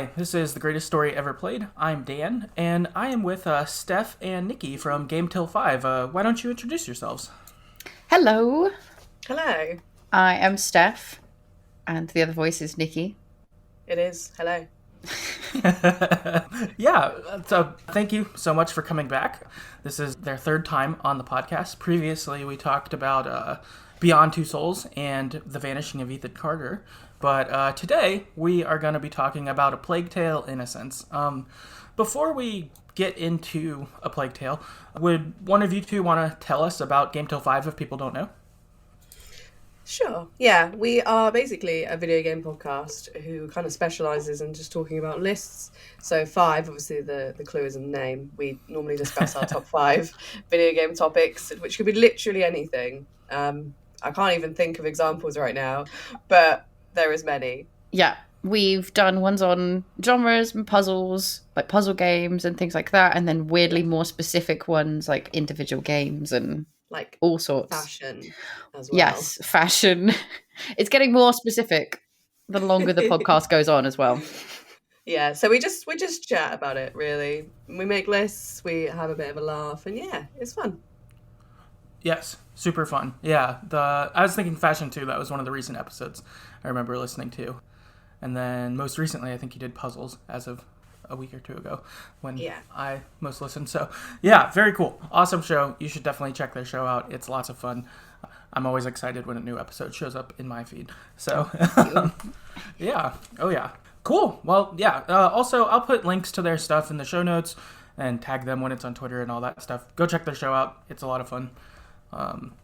Hi, this is The Greatest Story Ever Played. I'm Dan, and I am with Steph and Nikki from Game Till 5. Why don't you introduce yourselves? Hello, Hello. I am Steph, and the other voice is Nikki. It is. Hello. Yeah, so thank you so much for coming back. This is their third time on the podcast. Previously, we talked about Beyond Two Souls and The Vanishing of Ethan Carter. But today, we are going to be talking about A Plague Tale: Innocence. Before we get into A Plague Tale, would one of you two want to tell us about Game Till 5 if people don't know? Sure. Yeah, we are basically a video game podcast who kind of specializes in just talking about lists. So five, obviously the clue is in the name. We normally discuss our top five video game topics, which could be literally anything. I can't even think of examples right now, but there is many. Yeah, we've done ones on genres and puzzles, like puzzle games and things like that, and then weirdly more specific ones like individual games and Like all sorts. fashion as well. Yes, fashion. It's getting more specific the longer the podcast goes on as well. Yeah, so we just chat about it really. We make lists, we have a bit of a laugh, and yeah, it's fun. Yes, super fun. Yeah, I was thinking fashion too. That was one of the recent episodes I remember listening to. And then most recently, I think you did puzzles as of a week or two ago when Yeah. I most listened. So yeah, very cool. Awesome show. You should definitely check their show out. It's lots of fun. I'm always excited when a new episode shows up in my feed. So yeah. Oh yeah. Cool. Well, yeah. Also, I'll put links to their stuff in the show notes and tag them when it's on Twitter and all that stuff. Go check their show out. It's a lot of fun.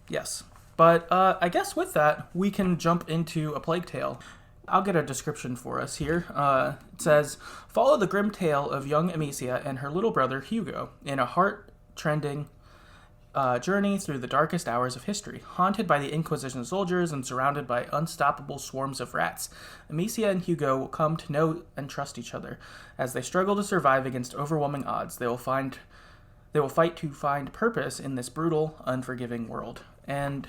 Yes. But I guess with that, we can jump into A Plague Tale. I'll get a description for us here. It says, follow the grim tale of young Amicia and her little brother Hugo in a heart-trending journey through the darkest hours of history. Haunted by the Inquisition soldiers and surrounded by unstoppable swarms of rats, Amicia and Hugo will come to know and trust each other. As they struggle to survive against overwhelming odds, they will fight to find purpose in this brutal, unforgiving world. And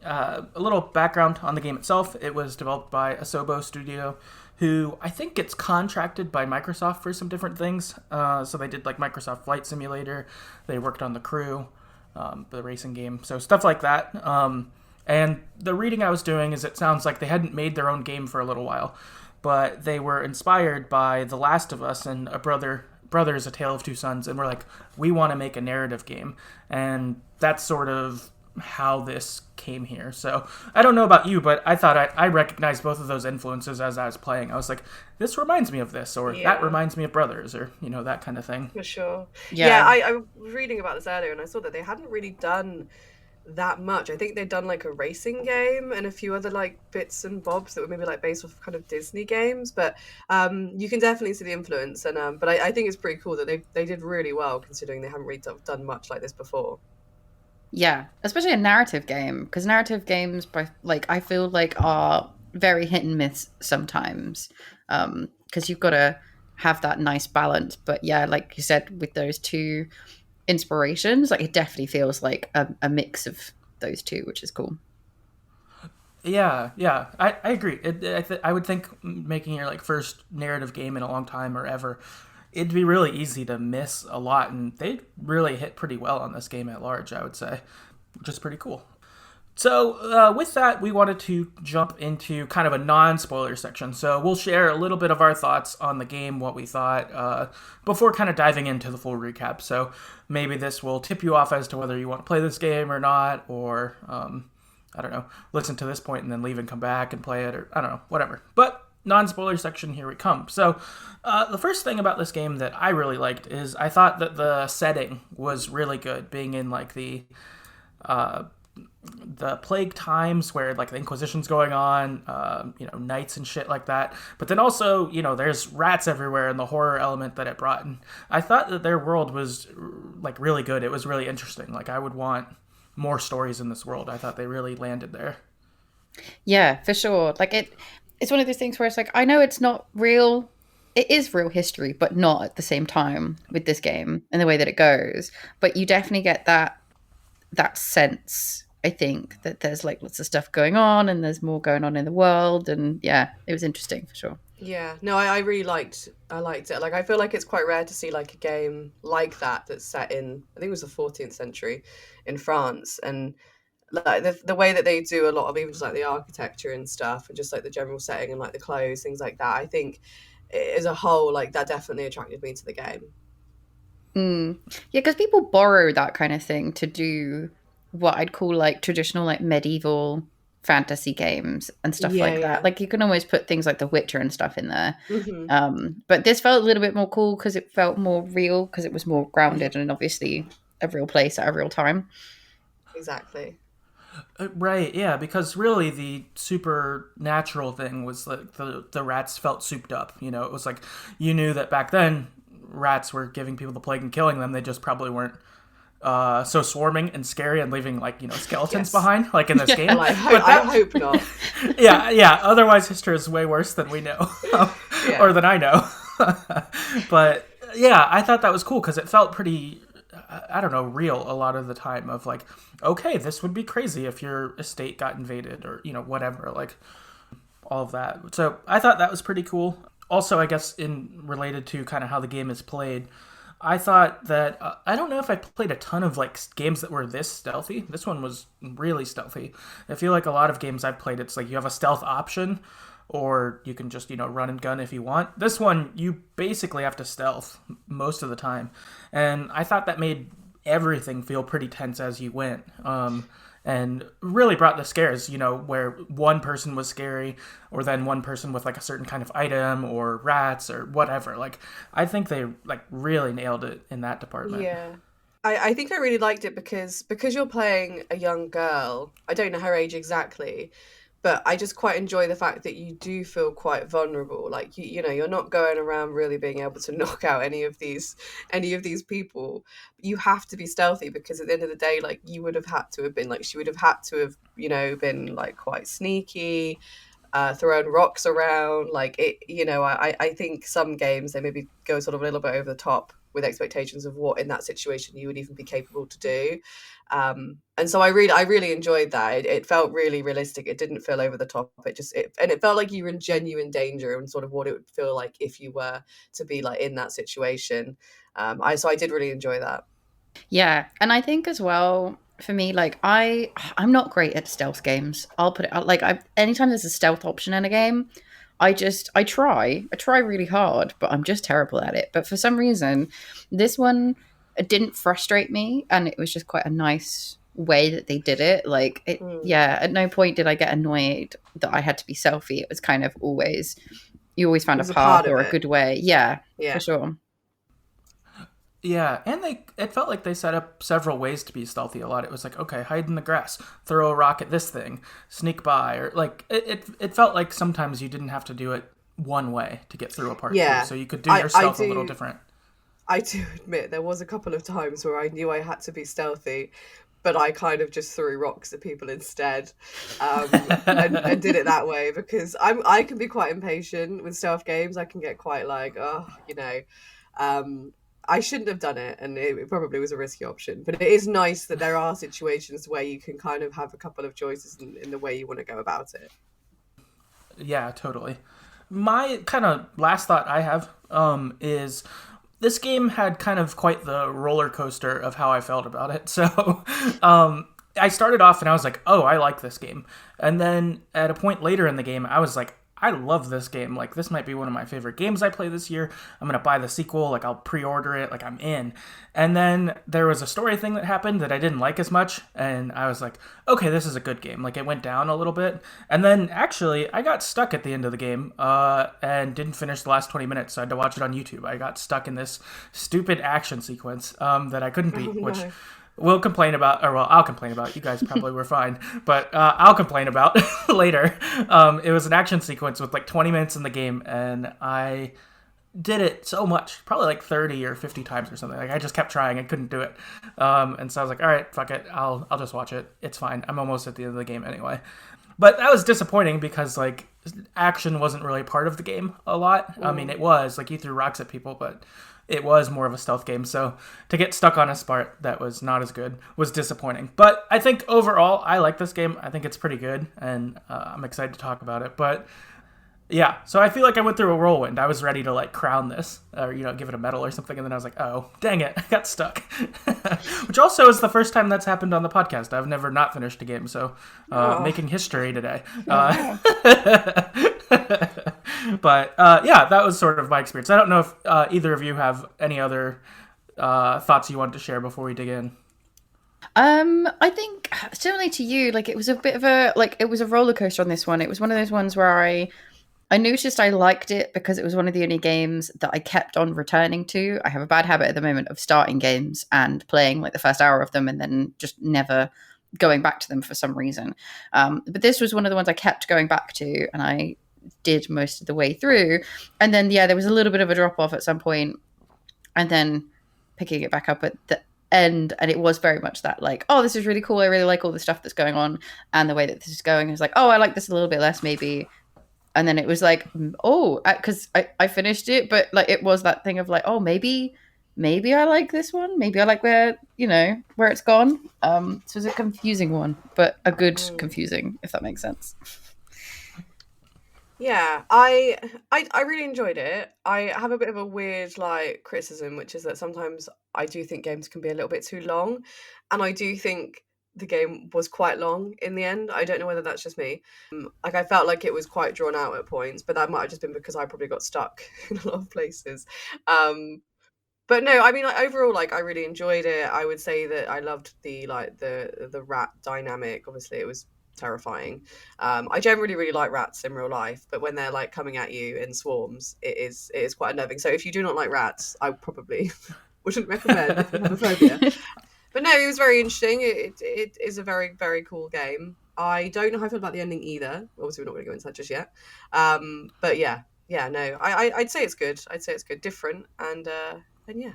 a little background on the game itself. It was developed by Asobo Studio, who I think gets contracted by Microsoft for some different things. So they did like Microsoft Flight Simulator. They worked on The Crew, the racing game. So stuff like that. And the reading I was doing is it sounds like they hadn't made their own game for a little while, but they were inspired by The Last of Us and Brothers, A Tale of Two Sons, and we're like, we want to make a narrative game. And that's sort of how this came here. So I don't know about you, but I thought I recognized both of those influences as I was playing. I was like, this reminds me of this, or that reminds me of Brothers, or that kind of thing. For sure. Yeah. Yeah, I was reading about this earlier and I saw that they hadn't really done that much. I think they'd done like a racing game and a few other like bits and bobs that were maybe like based off kind of Disney games, but you can definitely see the influence. And but I think it's pretty cool that they did really well considering they haven't really done much like this before. Yeah, especially a narrative game, because narrative games, I feel like are very hit and miss sometimes, because you've got to have that nice balance. But yeah, like you said, with those two inspirations, like it definitely feels like a mix of those two, which is cool. Yeah, I agree. I would think making your like first narrative game in a long time or ever, it'd be really easy to miss a lot, and they really hit pretty well on this game at large, I would say, which is pretty cool. So with that, we wanted to jump into kind of a non-spoiler section. So we'll share a little bit of our thoughts on the game, what we thought, before kind of diving into the full recap. So maybe this will tip you off as to whether you want to play this game or not, or I don't know, listen to this point and then leave and come back and play it, or I don't know, whatever. But non-spoiler section, here we come. So the first thing about this game that I really liked is I thought that the setting was really good, being in like the plague times where like the Inquisition's going on, nights and shit like that. But then also, there's rats everywhere and the horror element that it brought. And I thought that their world was like really good. It was really interesting. Like I would want more stories in this world. I thought they really landed there. Yeah, for sure. Like it's one of those things where it's like, I know it's not real. It is real history, but not at the same time with this game and the way that it goes. But you definitely get that sense, I think, that there's like lots of stuff going on and there's more going on in the world. And yeah, it was interesting for sure. Yeah, no, I really I liked it. Like, I feel like it's quite rare to see like a game like that that's set in, I think it was the 14th century in France, and like the way that they do a lot of even just like the architecture and stuff, and just like the general setting and like the clothes, things like that. I think as a whole, like that definitely attracted me to the game. Mm. Yeah, because people borrow that kind of thing to do what I'd call like traditional, like medieval fantasy games and stuff Yeah, like that. yeah. Like you can almost put things like The Witcher and stuff in there. Hmm. But this felt a little bit more cool because it felt more real, because it was more grounded and obviously a real place at a real time. Exactly. Right, yeah, because really the supernatural thing was like the rats felt souped up. You know, it was like you knew that back then rats were giving people the plague and killing them. They just probably weren't so swarming and scary and leaving like skeletons Yes. behind like in this game. Well, But I hope not. yeah. Otherwise, history is way worse than we know, Yeah. or than I know. But yeah, I thought that was cool because it felt pretty, I don't know, real a lot of the time. Of like, okay, this would be crazy if your estate got invaded, or whatever, like all of that. So I thought that was pretty cool. Also, I guess in related to kind of how the game is played, I thought that I don't know if I played a ton of like games that were this stealthy. This one was really stealthy. I feel like a lot of games I've played, it's like you have a stealth option, or you can just run and gun if you want. This one, you basically have to stealth most of the time, and I thought that made everything feel pretty tense as you went. And really brought the scares, where one person was scary, or then one person with like a certain kind of item, or rats, or whatever. Like, I think they like really nailed it in that department. Yeah. I think I really liked it because you're playing a young girl. I don't know her age exactly, but I just quite enjoy the fact that you do feel quite vulnerable. Like you're not going around really being able to knock out any of these people. You have to be stealthy because at the end of the day, like you would have had to have been like she would have had to have been like quite sneaky, throwing rocks around. Like it, I think some games they maybe go sort of a little bit over the top with expectations of what in that situation you would even be capable to do. And so I really enjoyed that. It felt really realistic. It didn't feel over the top. And it felt like you were in genuine danger and sort of what it would feel like if you were to be like in that situation. So I did really enjoy that. Yeah, and I think as well for me, like I'm not great at stealth games. I'll put it out like anytime there's a stealth option in a game, I try really hard, but I'm just terrible at it. But for some reason, this one it didn't frustrate me, and it was just quite a nice way that they did it. Like it, yeah. At no point did I get annoyed that I had to be selfie. It was kind of always you always found It a was a path part of or a it. good way. Yeah, Yeah. for sure. Yeah, and it felt like they set up several ways to be stealthy a lot. It was like, okay, hide in the grass, throw a rock at this thing, sneak by, or like it felt like sometimes you didn't have to do it one way to get through a part Yeah. too. So you could do your stealth a little different. I do admit there was a couple of times where I knew I had to be stealthy, but I kind of just threw rocks at people instead, and did it that way because I can be quite impatient with stealth games. I can get quite like, I shouldn't have done it, and it probably was a risky option. But it is nice that there are situations where you can kind of have a couple of choices in the way you want to go about it. Yeah, totally. My kind of last thought I have is this game had kind of quite the roller coaster of how I felt about it. So I started off and I was like, oh, I like this game. And then at a point later in the game, I was like, I love this game. Like, this might be one of my favorite games I play this year. I'm going to buy the sequel. Like, I'll pre-order it. Like, I'm in. And then there was a story thing that happened that I didn't like as much. And I was like, okay, this is a good game. Like, it went down a little bit. And then, actually, I got stuck at the end of the game and didn't finish the last 20 minutes. So I had to watch it on YouTube. I got stuck in this stupid action sequence that I couldn't beat, which... We'll complain about, or well, I'll complain about. You guys probably were fine, but I'll complain about later. It was an action sequence with like 20 minutes in the game, and I did it so much, probably like 30 or 50 times or something. Like I just kept trying, I couldn't do it, and so I was like, all right, fuck it, I'll just watch it. It's fine. I'm almost at the end of the game anyway. But that was disappointing because like action wasn't really part of the game a lot. I mean, it was like you threw rocks at people, but it was more of a stealth game. So to get stuck on a part that was not as good was disappointing. But I think overall, I like this game. I think it's pretty good, and I'm excited to talk about it. But Yeah, so I feel like I went through a whirlwind. I was ready to like crown this, or give it a medal or something, and then I was like, "Oh, dang it, I got stuck." Which also is the first time that's happened on the podcast. I've never not finished a game, so making history today. But yeah, that was sort of my experience. I don't know if either of you have any other thoughts you want to share before we dig in. I think similarly to you, like it was a bit of a it was a roller coaster on this one. It was one of those ones where I noticed I liked it because it was one of the only games that I kept on returning to. I have a bad habit at the moment of starting games and playing like the first hour of them and then just never going back to them for some reason. But this was one of the ones I kept going back to, and I did most of the way through. And then there was a little bit of a drop off at some point, and then picking it back up at the end, and it was very much that like, oh, this is really cool. I really like all the stuff that's going on, and the way that this is going is like, oh, I like this a little bit less maybe. And then it was like, oh, because I finished it, but like it was that thing of like, oh, maybe I like this one. Maybe I like where it's gone. So it's a confusing one, but a good confusing, if that makes sense. Yeah, I really enjoyed it. I have a bit of a weird like criticism, which is that sometimes I do think games can be a little bit too long, and I do think the game was quite long in the end. I don't know whether that's just me. Like I felt like it was quite drawn out at points, but that might have just been because I probably got stuck in a lot of places. But no, I mean, like, overall, like I really enjoyed it. I would say that I loved the rat dynamic. Obviously, it was terrifying. I generally really like rats in real life, but when they're like coming at you in swarms, it is quite unnerving. So if you do not like rats, I probably wouldn't recommend if you have a phobia. But no, it was very interesting. It is a very, very cool game. I don't know how I feel about the ending either. Obviously, we're not going to go into that just yet. But yeah, no, I'd say it's good. I'd say it's good, different, and yeah.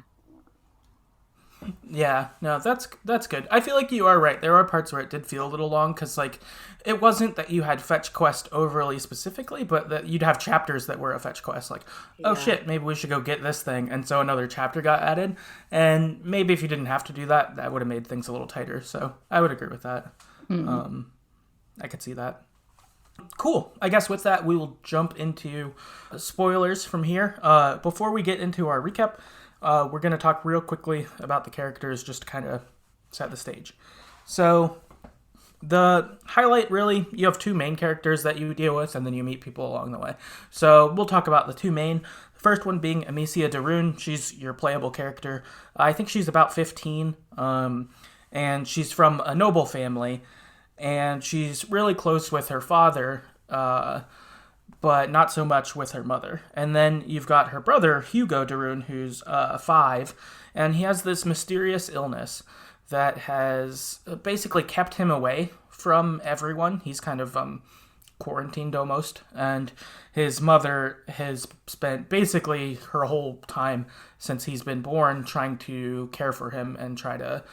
Yeah, no, that's good. I feel like you are right. There are parts where it did feel a little long because, like, it wasn't that you had fetch quest overly specifically, but that you'd have chapters that were a fetch quest. Like, oh shit, maybe we should go get this thing, and so another chapter got added. And maybe if you didn't have to do that, that would have made things a little tighter. So I would agree with that. I could see that. Cool. I guess with that, we will jump into spoilers from here. Before we get into our recap, we're going to talk real quickly about the characters just to kind of set the stage. So the highlight, really, you have two main characters that you deal with, and then you meet people along the way. So we'll talk about the two main. The first one being Amicia de Rune. She's your playable character. I think she's about 15, and she's from a noble family, and she's really close with her father, but not so much with her mother. And then you've got her brother, Hugo de Rune, who's 5, and he has this mysterious illness that has basically kept him away from everyone. He's kind of quarantined almost, and his mother has spent basically her whole time since he's been born trying to care for him and try to,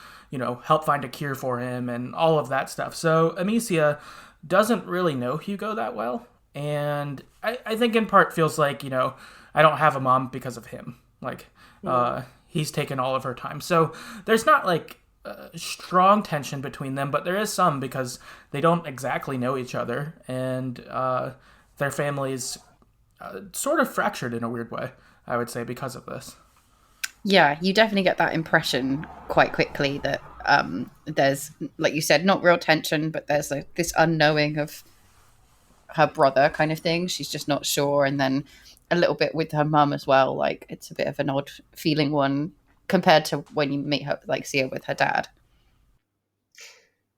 help find a cure for him and all of that stuff. So Amicia doesn't really know Hugo that well. And I think in part feels like, I don't have a mom because of him. Like, he's taken all of her time. So there's not like strong tension between them, but there is some because they don't exactly know each other. And their family's sort of fractured in a weird way, I would say, because of this. Yeah, you definitely get that impression quite quickly that there's, like you said, not real tension, but there's this unknowing of her brother kind of thing. She's just not sure. And then a little bit with her mum as well. Like it's a bit of an odd feeling one compared to when you meet her, like see her with her dad.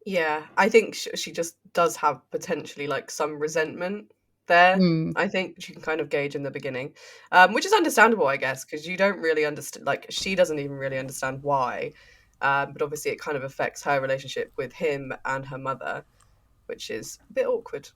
Yeah, I think she just does have potentially like some resentment there. I think you can kind of gauge in the beginning, which is understandable, I guess, because you don't really understand, like she doesn't even really understand why. But obviously it kind of affects her relationship with him and her mother, which is a bit awkward.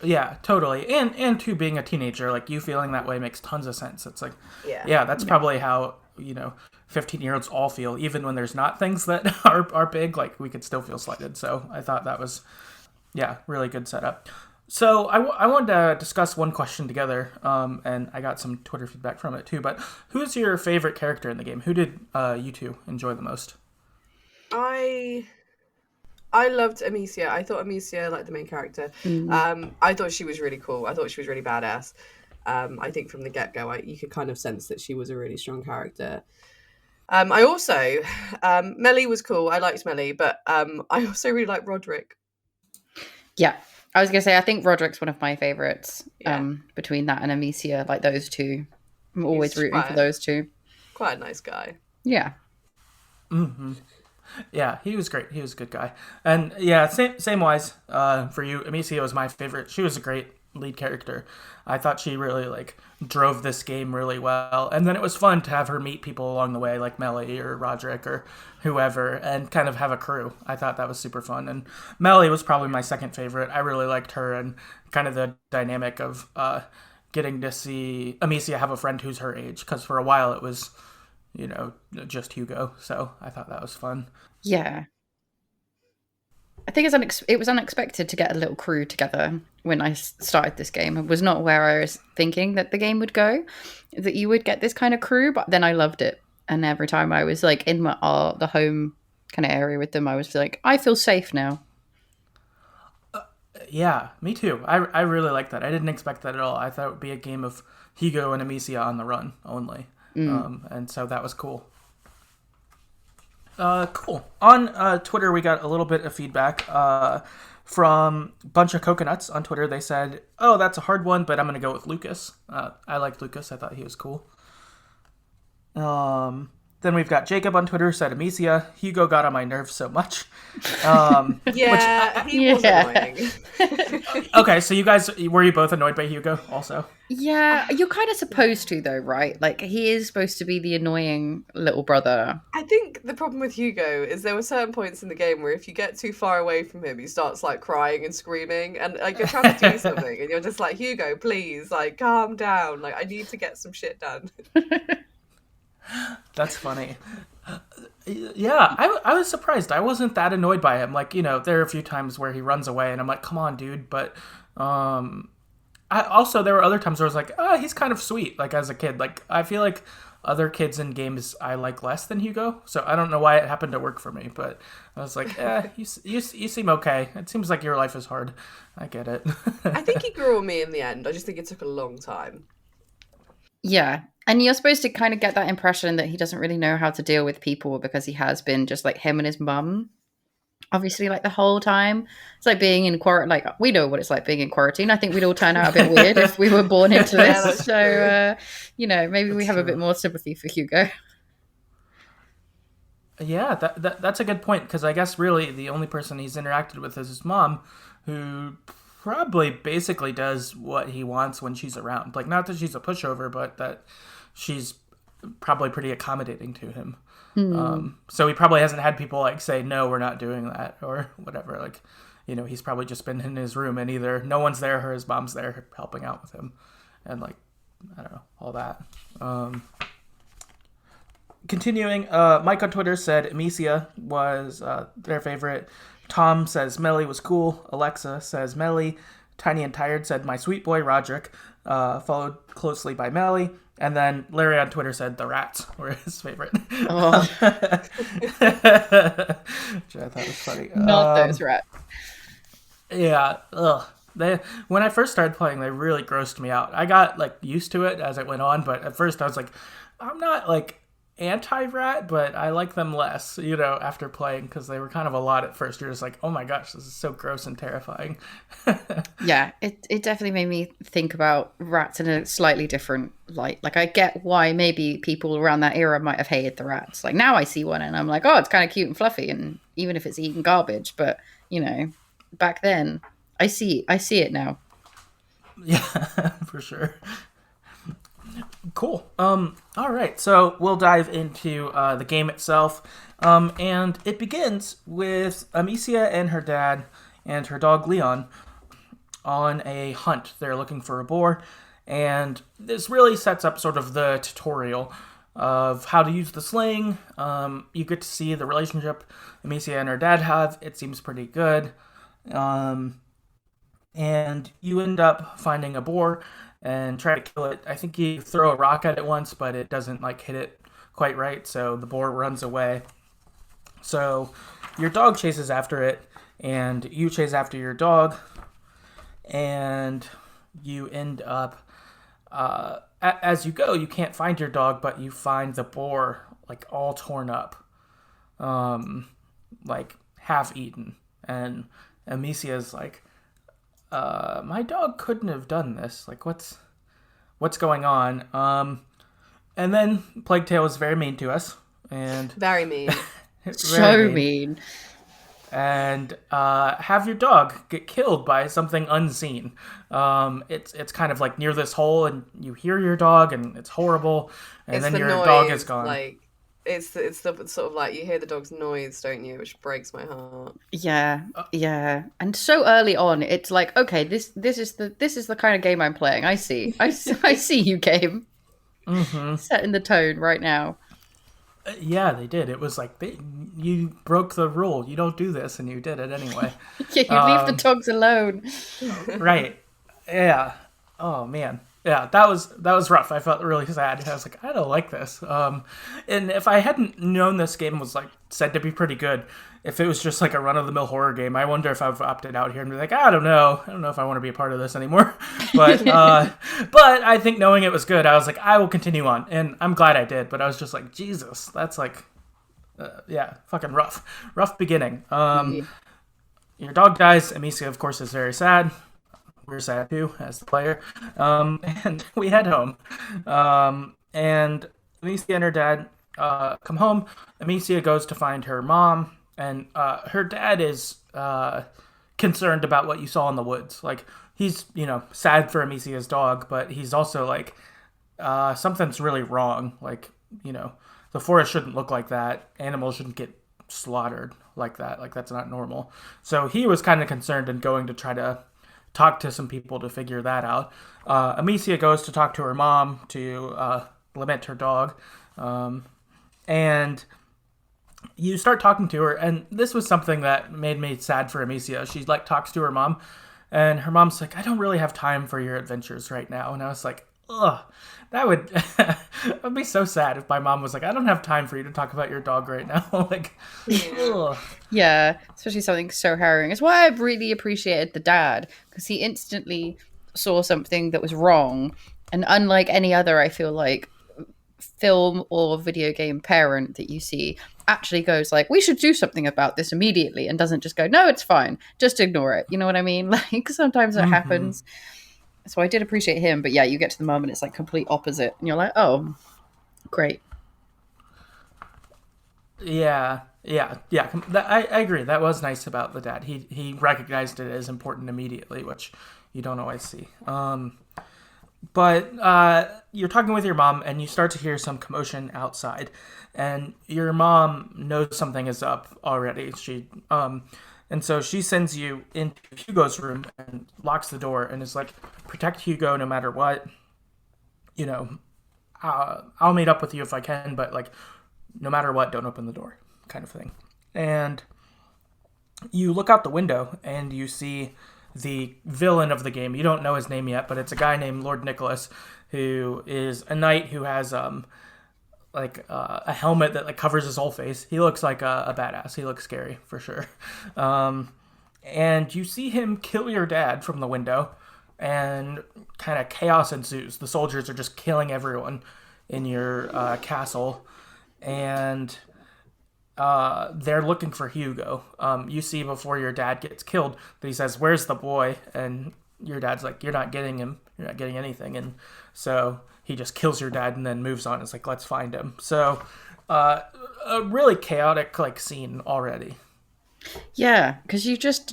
Yeah, totally. And too, being a teenager, like you feeling that way makes tons of sense. It's like, that's probably how, 15-year-olds all feel, even when there's not things that are big, like we could still feel slighted. So I thought that was, really good setup. So I wanted to discuss one question together, and I got some Twitter feedback from it too, but who's your favorite character in the game? Who did you two enjoy the most? I loved Amicia. I thought Amicia, like the main character, I thought she was really cool. I thought she was really badass. I think from the get-go, you could kind of sense that she was a really strong character. I also, Melly was cool. I liked Melly, but I also really liked Roderick. Yeah. I was going to say, I think Roderick's one of my favourites Yeah. between that and Amicia, like those two. I'm always rooting for those two. Quite a nice guy. Yeah. Mm-hmm. Yeah, he was great. He was a good guy. And yeah, same wise for you. Amicia was my favorite. She was a great lead character. I thought she really like drove this game really well. And then it was fun to have her meet people along the way, like Melly or Roderick or whoever, and kind of have a crew. I thought that was super fun. And Melly was probably my second favorite. I really liked her and kind of the dynamic of getting to see Amicia have a friend who's her age, because for a while it was, you know, just Hugo. So I thought that was fun. Yeah. I think it was unexpected to get a little crew together when I started this game. It was not where I was thinking that the game would go, that you would get this kind of crew, but then I loved it. And every time I was like in the home kind of area with them, I was like, I feel safe now. Yeah, me too. I really like that. I didn't expect that at all. I thought it would be a game of Hugo and Amicia on the run only. And so that was cool. Cool. On Twitter, we got a little bit of feedback from Bunch of Coconuts on Twitter. They said, oh, that's a hard one, but I'm going to go with Lucas. I liked Lucas. I thought he was cool. Then we've got Jacob on Twitter, said Amicia. Hugo got on my nerves so much. He was annoying. Okay, so were you both annoyed by Hugo also? Yeah, you're kind of supposed to, though, right? Like, he is supposed to be the annoying little brother. I think the problem with Hugo is there were certain points in the game where if you get too far away from him, he starts like crying and screaming, and like you're trying to do something, and you're just like, Hugo, please, like calm down. Like I need to get some shit done. That's funny. Yeah, I was surprised. I wasn't that annoyed by him. Like, you know, there are a few times where he runs away and I'm like, come on, dude. But there were other times where I was like, oh, he's kind of sweet, like as a kid. Like, I feel like other kids in games I like less than Hugo. So I don't know why it happened to work for me. But I was like, you seem okay. It seems like your life is hard. I get it. I think he grew on me in the end. I just think it took a long time. Yeah. And you're supposed to kind of get that impression that he doesn't really know how to deal with people because he has been just like him and his mum, obviously, like the whole time. It's like being in quarantine. Like, we know what it's like being in quarantine. I think we'd all turn out a bit weird if we were born into this. So, maybe we have a bit more sympathy for Hugo. Yeah, that's a good point, because I guess really the only person he's interacted with is his mom, who probably basically does what he wants when she's around. Like, not that she's a pushover, but that she's probably pretty accommodating to him. So he probably hasn't had people like say, no, we're not doing that or whatever. Like, you know, he's probably just been in his room and either no one's there or his mom's there helping out with him. And like, I don't know, all that. Continuing, Mike on Twitter said Amicia was their favorite. Tom says Melly was cool. Alexa says Melly. Tiny and Tired said my sweet boy Roderick, followed closely by Melly. And then Larry on Twitter said the rats were his favorite. Oh. Which I thought was funny. Not those rats. Yeah. Ugh. When I first started playing, they really grossed me out. I got like used to it as it went on, but at first I was like, I'm not like anti-rat, but I like them less, you know, after playing, because they were kind of a lot at first. You're just like, oh my gosh, this is so gross and terrifying. Yeah, it definitely made me think about rats in a slightly different light. Like, I get why maybe people around that era might have hated the rats. Like, now I see one and I'm like, oh, it's kind of cute and fluffy, and even if it's eating garbage, but you know, back then I see it now. Yeah, for sure. Cool. All right. So we'll dive into the game itself. And it begins with Amicia and her dad and her dog Leon on a hunt. They're looking for a boar. And this really sets up sort of the tutorial of how to use the sling. You get to see the relationship Amicia and her dad have. It seems pretty good. And you end up finding a boar and try to kill it. I think you throw a rock at it once, but it doesn't like hit it quite right, so the boar runs away. So your dog chases after it, and you chase after your dog, and you end up as you go, you can't find your dog, but you find the boar like all torn up, like half eaten, and Amicia's like, my dog couldn't have done this. Like, what's going on? And then Plague Tale is very mean to us, and Very mean. So mean. And have your dog get killed by something unseen. It's kind of like near this hole, and you hear your dog, and it's horrible. And It's then the your noise, dog is gone. like it's the sort of like you hear the dog's noise, don't you? Which breaks my heart. Yeah, yeah. And so early on, it's like, okay, this is the kind of game I'm playing. I see you, game. Mm-hmm. Setting the tone right now. Yeah, they did. It was like you broke the rule. You don't do this, and you did it anyway. Yeah, you leave the dogs alone. Right. Yeah. Oh man. Yeah, that was rough. I felt really sad. I was like, I don't like this. And if I hadn't known this game was like said to be pretty good, if it was just like a run-of-the-mill horror game, I wonder if I've opted out here and be like, I don't know if I want to be a part of this anymore. But but I think knowing it was good, I was like, I will continue on, and I'm glad I did. But I was just like, Jesus, that's like, fucking rough beginning. Your dog dies. Amicia, of course, is very sad. We're sad too, as the player. And we head home. And Amicia and her dad come home. Amicia goes to find her mom, and her dad is concerned about what you saw in the woods. Like, he's, sad for Amicia's dog, but he's also like, something's really wrong. Like, the forest shouldn't look like that. Animals shouldn't get slaughtered like that. Like, that's not normal. So he was kind of concerned and going to try to talk to some people to figure that out. Amicia goes to talk to her mom to lament her dog. And you start talking to her, and this was something that made me sad for Amicia. She like talks to her mom, and her mom's like, I don't really have time for your adventures right now. And I was like, ugh, that would I'd be so sad if my mom was like, I don't have time for you to talk about your dog right now. Like, ugh. Yeah, especially something so harrowing. It's why I really appreciated the dad, because he instantly saw something that was wrong, and unlike any other, I feel like, film or video game parent that you see, actually goes like, we should do something about this immediately, and doesn't just go, no, it's fine, just ignore it. You know what I mean? Like, sometimes that happens. So I did appreciate him, but yeah, you get to the moment, it's like complete opposite, and you're like, oh, great. Yeah. I agree. That was nice about the dad. He recognized it as important immediately, which you don't always see. But you're talking with your mom, and you start to hear some commotion outside, and your mom knows something is up already. And so she sends you into Hugo's room and locks the door and is like, protect Hugo no matter what. I'll meet up with you if I can, but like, no matter what, don't open the door, kind of thing. And you look out the window and you see the villain of the game. You don't know his name yet, but it's a guy named Lord Nicholas, who is a knight who has a helmet that like covers his whole face. He looks like a badass. He looks scary for sure. And you see him kill your dad from the window, and kind of chaos ensues. The soldiers are just killing everyone in your castle, and they're looking for Hugo. You see before your dad gets killed that he says, where's the boy? And your dad's like, you're not getting him. You're not getting anything. And so he just kills your dad and then moves on. It's like, let's find him. So a really chaotic like scene already. Yeah, because you just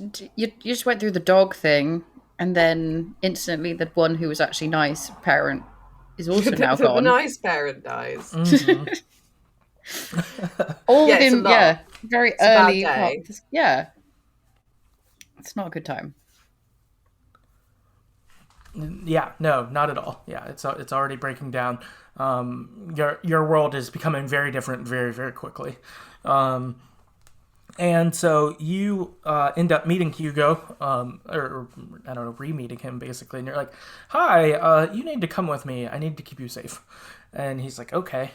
went through the dog thing, and then instantly the one who was actually nice parent is also now gone. The nice parent dies. Mm-hmm. All Yeah, within very It's a bad early day. yeah, it's not a good time. Yeah, no, not at all. Yeah, it's already breaking down. Your world is becoming very different very, very quickly. And so you end up meeting Hugo, or I don't know, re-meeting him basically. And you're like, hi, you need to come with me. I need to keep you safe. And he's like, okay.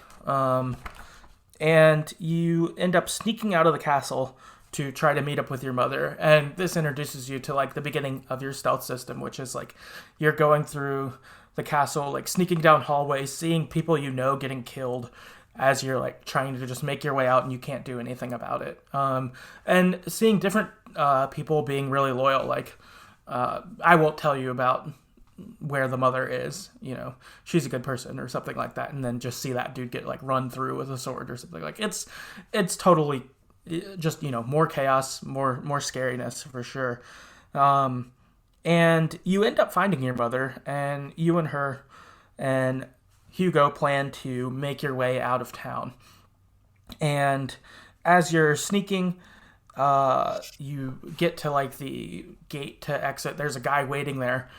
And you end up sneaking out of the castle to try to meet up with your mother. And this introduces you to like the beginning of your stealth system, which is like you're going through the castle, like sneaking down hallways, seeing people you know getting killed as you're like trying to just make your way out and you can't do anything about it. And seeing different people being really loyal. Like I won't tell you about where the mother is, you know, she's a good person or something like that, and then just see that dude get like run through with a sword or something. Like it's totally just, you know, more chaos, more scariness for sure. And you end up finding your mother, and you and her and Hugo plan to make your way out of town. And as you're sneaking, you get to like the gate to exit. There's a guy waiting there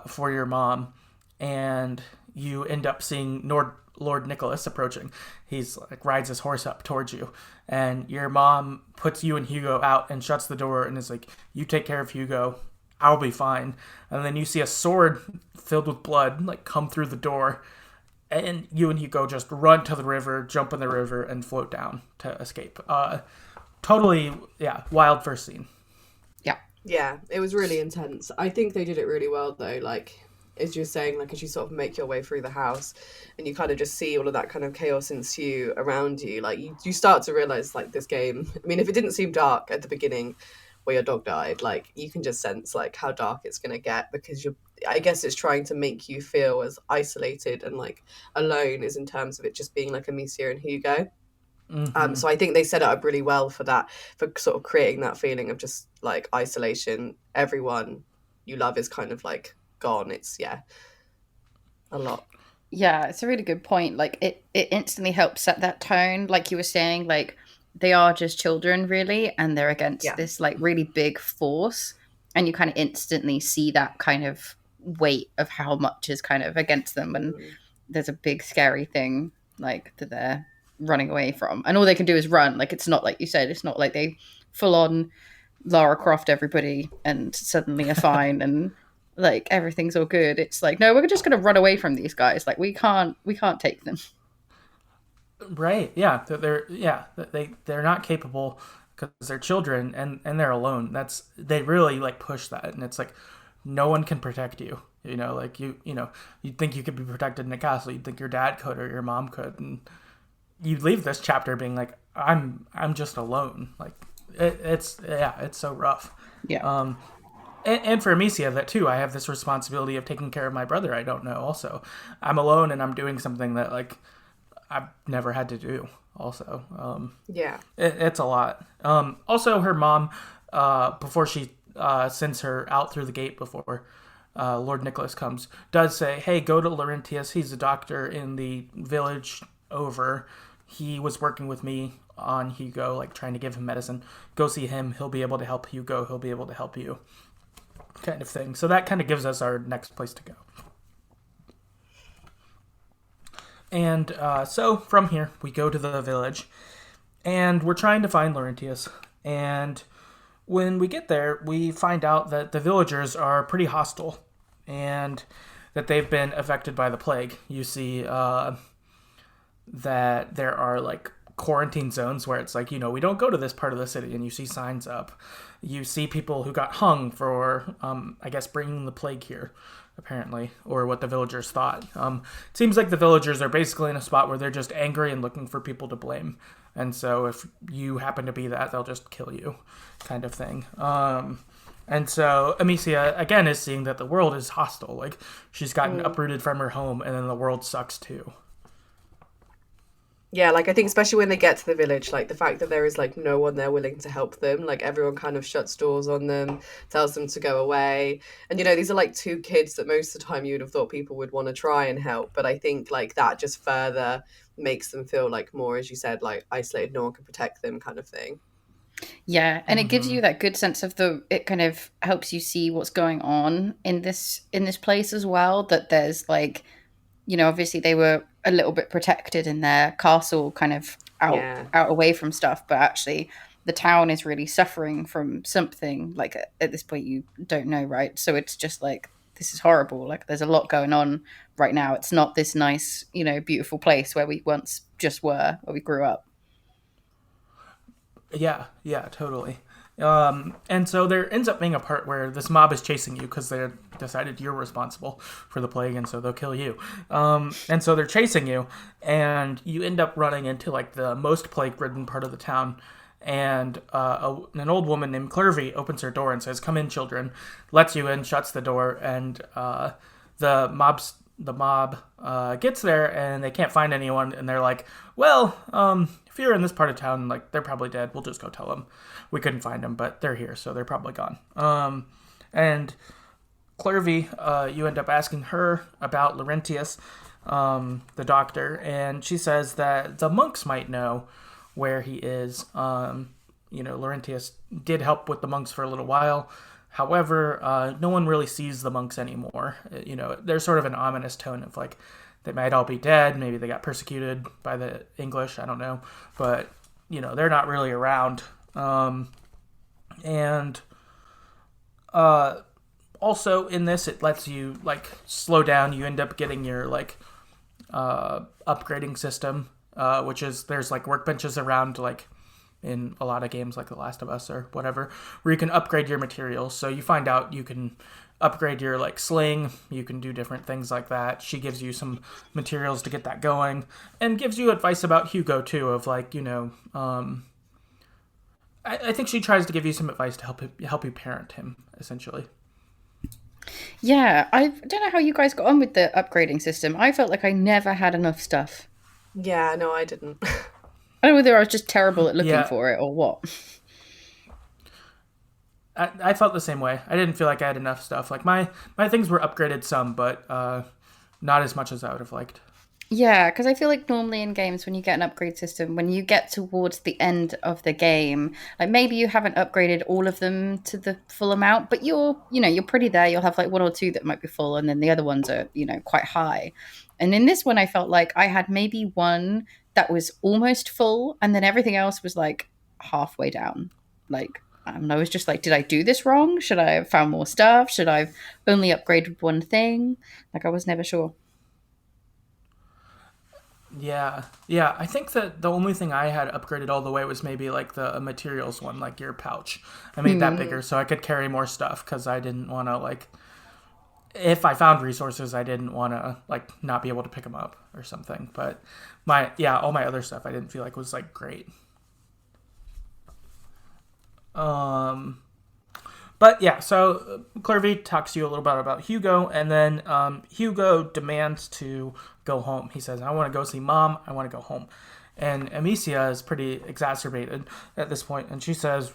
for your mom, and you end up seeing Lord Nicholas approaching. He's like rides his horse up towards you, and your mom puts you and Hugo out and shuts the door and is like, "You take care of Hugo, I'll be fine." And then you see a sword filled with blood like come through the door, and you and Hugo just run to the river, jump in the river, and float down to escape. Totally, yeah, wild first scene. Yeah, it was really intense. I think they did it really well, though. Like, as you're saying, like, as you sort of make your way through the house and you kind of just see all of that kind of chaos ensue around you, like, you start to realize, like, this game, I mean, if it didn't seem dark at the beginning where your dog died, like, you can just sense, like, how dark it's going to get, because I guess it's trying to make you feel as isolated and, like, alone as in terms of it just being, like, Amicia and Hugo. Mm-hmm. So I think they set it up really well for that, for sort of creating that feeling of just like isolation. Everyone you love is kind of like gone. It's a lot. Yeah, it's a really good point. Like it instantly helps set that tone. Like you were saying, like they are just children really, and they're against this like really big force, and you kind of instantly see that kind of weight of how much is kind of against them when there's a big scary thing like that they're running away from, and all they can do is run. Like it's not like you said, it's not like they full on Lara Croft everybody and suddenly are fine and like everything's all good. It's like, no, we're just gonna run away from these guys. Like we can't take them. Right? Yeah, they're not capable because they're children and they're alone. They really like push that, and it's like no one can protect you. You know, like you know, you'd think you could be protected in a castle. You'd think your dad could or your mom could, and you leave this chapter being like, I'm just alone. Like it's so rough. Yeah. And for Amicia, that too, I have this responsibility of taking care of my brother. I don't know. Also, I'm alone and I'm doing something that like I've never had to do. Also, it's a lot. Also, her mom, before she sends her out through the gate before Lord Nicholas comes, does say, "Hey, go to Laurentius. He's a doctor in the village over. He was working with me on Hugo, like trying to give him medicine. Go see him. He'll be able to help Hugo. He'll be able to help you." Kind of thing. So that kind of gives us our next place to go. And so from here, we go to the village, and we're trying to find Laurentius. And when we get there, we find out that the villagers are pretty hostile, and that they've been affected by the plague. You see that there are like quarantine zones where it's like, you know, we don't go to this part of the city, and you see signs up. You see people who got hung for, I guess, bringing the plague here, apparently, or what the villagers thought. It seems like the villagers are basically in a spot where they're just angry and looking for people to blame. And so if you happen to be that, they'll just kill you, kind of thing. And so Amicia, again, is seeing that the world is hostile. Like, she's gotten uprooted from her home, and then the world sucks too. Yeah, like I think especially when they get to the village, like the fact that there is like no one there willing to help them, like everyone kind of shuts doors on them, tells them to go away. And you know, these are like two kids that most of the time you would have thought people would want to try and help. But I think like that just further makes them feel like more, as you said, like isolated, no one can protect them kind of thing. Yeah, and it gives you that good sense of it kind of helps you see what's going on in this place as well, that there's like, you know, obviously they were a little bit protected in their castle, kind of out away from stuff, but actually the town is really suffering from something. Like at this point you don't know, right? So it's just like, this is horrible. Like there's a lot going on right now. It's not this nice, you know, beautiful place where we once just were, where we grew up. Yeah, totally. And so there ends up being a part where this mob is chasing you because they decided you're responsible for the plague, and so they'll kill you. And so they're chasing you, and you end up running into like the most plague-ridden part of the town. And an old woman named Clervy opens her door and says, "Come in, children." Lets you in, shuts the door, and the mob gets there, and they can't find anyone, and they're like, "Well, if you're in this part of town, like they're probably dead. We'll just go tell them we couldn't find them, but they're here, so they're probably gone." And Clervy, you end up asking her about Laurentius, the doctor, and she says that the monks might know where he is. Laurentius did help with the monks for a little while. However, no one really sees the monks anymore. There's sort of an ominous tone of like, they might all be dead. Maybe they got persecuted by the English. I don't know. But, they're not really around. Also in this, it lets you like slow down. You end up getting your like upgrading system, which is there's like workbenches around like in a lot of games like The Last of Us or whatever, where you can upgrade your materials. So you find out you can upgrade your like sling, you can do different things like that. She gives you some materials to get that going, and gives you advice about Hugo too, of like, I think she tries to give you some advice to help you parent him, essentially. Yeah, I don't know how you guys got on with the upgrading system. I felt like I never had enough stuff. Yeah, no, I didn't. I don't know whether I was just terrible at looking for it or what. I felt the same way. I didn't feel like I had enough stuff. Like my things were upgraded some, but not as much as I would have liked. Yeah, because I feel like normally in games when you get an upgrade system, when you get towards the end of the game, like maybe you haven't upgraded all of them to the full amount, but you're pretty there. You'll have like one or two that might be full, and then the other ones are, quite high. And in this one, I felt like I had maybe one that was almost full, and then everything else was like halfway down. Like, I was just like, did I do this wrong? Should I have found more stuff? Should I have only upgraded one thing? Like, I was never sure. Yeah. I think that the only thing I had upgraded all the way was maybe like the materials one, like your pouch. I made that bigger so I could carry more stuff because I didn't want to like, if I found resources, I didn't want to like not be able to pick them up or something. But all my other stuff I didn't feel like was like great. But yeah, so Clervy talks to you a little bit about Hugo, and then Hugo demands to go home. He says, "I want to go see Mom. I want to go home." And Amicia is pretty exacerbated at this point, and she says,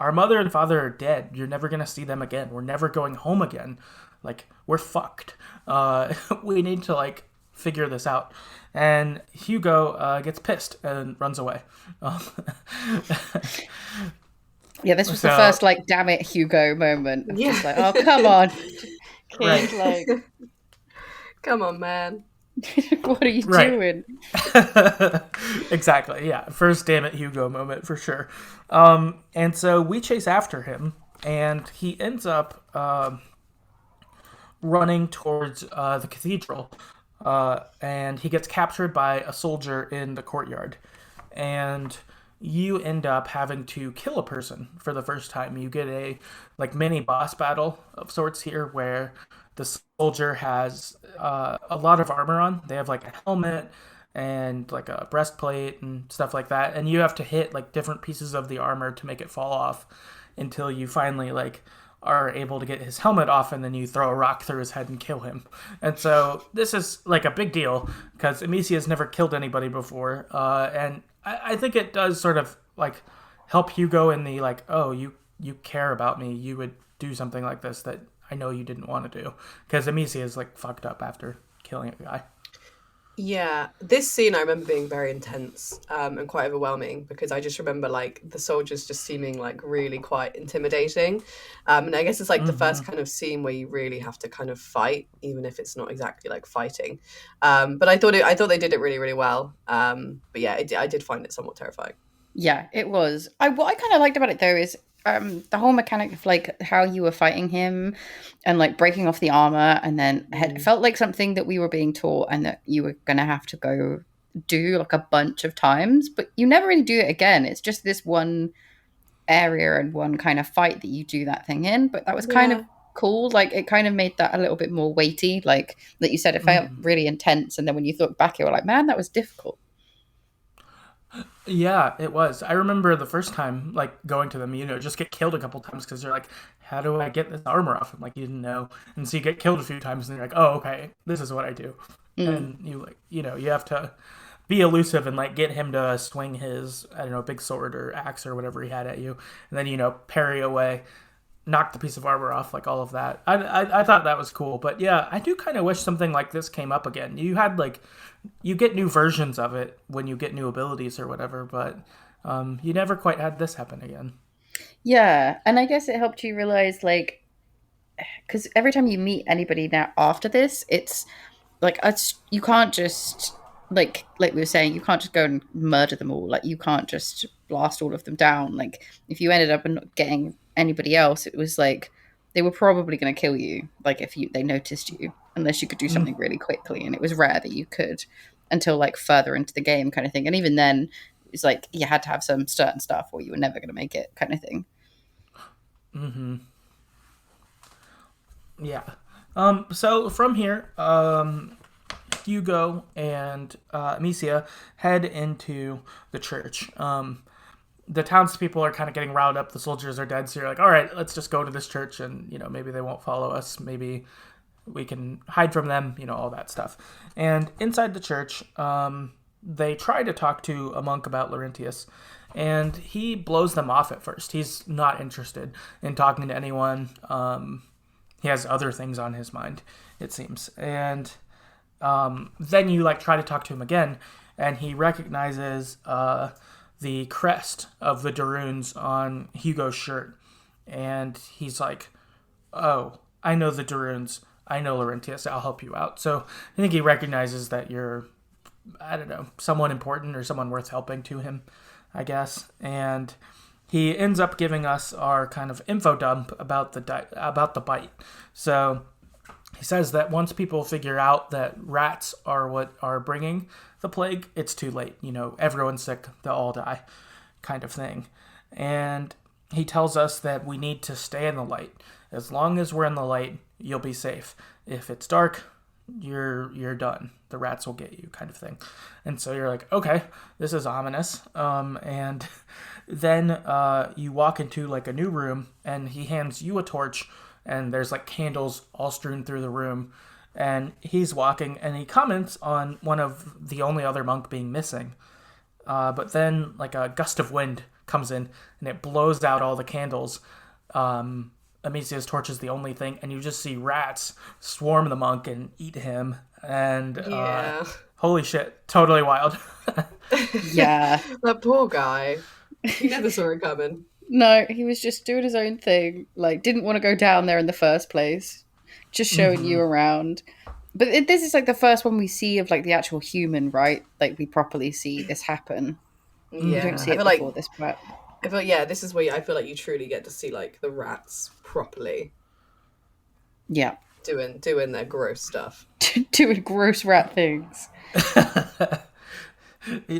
"Our mother and father are dead. You're never going to see them again. We're never going home again. Like, we're fucked. We need to, like, figure this out." And Hugo gets pissed and runs away. Yeah, this was the first, like, damn it, Hugo moment. Yeah. Just like, oh, come on. Kid, like... Come on, man. What are you doing? Exactly, yeah. First damn it, Hugo moment, for sure. And so we chase after him, and he ends up running towards the cathedral, and he gets captured by a soldier in the courtyard. And you end up having to kill a person for the first time. You get a like mini boss battle of sorts here where the soldier has a lot of armor on. They have like a helmet and like a breastplate and stuff like that. And you have to hit like different pieces of the armor to make it fall off until you finally like are able to get his helmet off, and then you throw a rock through his head and kill him. And so this is like a big deal because Amicia has never killed anybody before. And I think it does sort of like help Hugo in the like, oh, you care about me. You would do something like this that I know you didn't want to do, because Amicia is like fucked up after killing a guy. Yeah, this scene I remember being very intense and quite overwhelming, because I just remember like the soldiers just seeming like really quite intimidating. And I guess it's like the first kind of scene where you really have to kind of fight, even if it's not exactly like fighting. But I thought they did it really, really well. But yeah, I did find it somewhat terrifying. Yeah, it was. What I kind of liked about it though is the whole mechanic of like how you were fighting him and like breaking off the armor, and then it felt like something that we were being taught and that you were going to have to go do like a bunch of times, but you never really do it again. It's just this one area and one kind of fight that you do that thing in. But that was kind of Yeah. cool. Like it kind of made that a little bit more weighty. Like you said, it felt Mhm. really intense, and then when you thought back, you were like, man, that was difficult. Yeah, it was. I remember the first time, like going to them, just get killed a couple times because you're like, how do I get this armor off? And like you didn't know, and so you get killed a few times, and you're like, oh, okay, this is what I do, Mm. and you like, you have to be elusive and like get him to swing his, I don't know, big sword or axe or whatever he had at you, and then parry away, knock the piece of armor off, like all of that. I thought that was cool, but yeah, I do kind of wish something like this came up again. You had like you get new versions of it when you get new abilities or whatever, but you never quite had this happen again. Yeah, and I guess it helped you realize like because every time you meet anybody now after this, it's like you can't just like we were saying, you can't just go and murder them all. Like you can't just blast all of them down. Like if you ended up not getting anybody else, it was like they were probably going to kill you. Like if they noticed you, unless you could do Mm, something really quickly, and it was rare that you could until like further into the game, kind of thing. And even then, it's like you had to have some certain stuff, or you were never going to make it, kind of thing. mm-hmm. Yeah. So from here, Hugo and Amicia head into the church. The townspeople are kind of getting riled up. The soldiers are dead, so you're like, all right, let's just go to this church, and maybe they won't follow us. Maybe we can hide from them. All that stuff. And inside the church, they try to talk to a monk about Laurentius, and he blows them off at first. He's not interested in talking to anyone. He has other things on his mind, it seems. And then you like try to talk to him again, and he recognizes the crest of the Darunes on Hugo's shirt, and he's like, "Oh, I know the Darunes. I know Laurentius. I'll help you out." So I think he recognizes that you're, I don't know, someone important or someone worth helping to him, I guess. And he ends up giving us our kind of info dump about the bite. So he says that once people figure out that rats are what are bringing the plague, it's too late. Everyone's sick, they'll all die, kind of thing. And he tells us that we need to stay in the light. As long as we're in the light, you'll be safe. If it's dark, you're done. The rats will get you, kind of thing. And so you're like, okay, this is ominous. And then you walk into like a new room, and he hands you a torch, and there's like candles all strewn through the room. And he's walking, and he comments on one of the only other monk being missing. But then like a gust of wind comes in, and it blows out all the candles. Amicia's torch is the only thing, and you just see rats swarm the monk and eat him. And Yeah. holy shit, totally wild. Yeah. That poor guy. He never saw it coming. No, he was just doing his own thing. Like, didn't want to go down there in the first place. Just showing you around. But this is like the first one we see of like the actual human, right? Like we properly see this happen. You Yeah. don't see I it feel like before this part. yeah, this is where I feel like you truly get to see like the rats properly Yeah. doing their gross stuff. Doing gross rat things.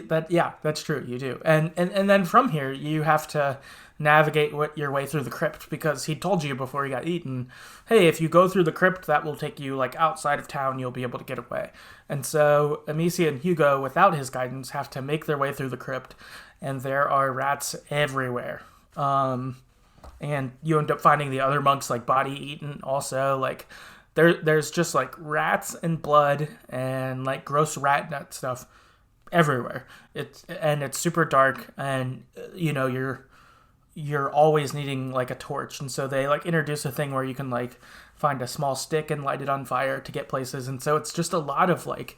But yeah, that's true. You do, and then from here you have to navigate your way through the crypt, because he told you before he got eaten, hey, if you go through the crypt, that will take you like outside of town. You'll be able to get away. And so Amicia and Hugo, without his guidance, have to make their way through the crypt, and there are rats everywhere. And you end up finding the other monks like body eaten also. Like there's just like rats and blood and like gross rat nut stuff everywhere. It's super dark, and you're always needing like a torch. And so they like introduce a thing where you can like find a small stick and light it on fire to get places. And so it's just a lot of like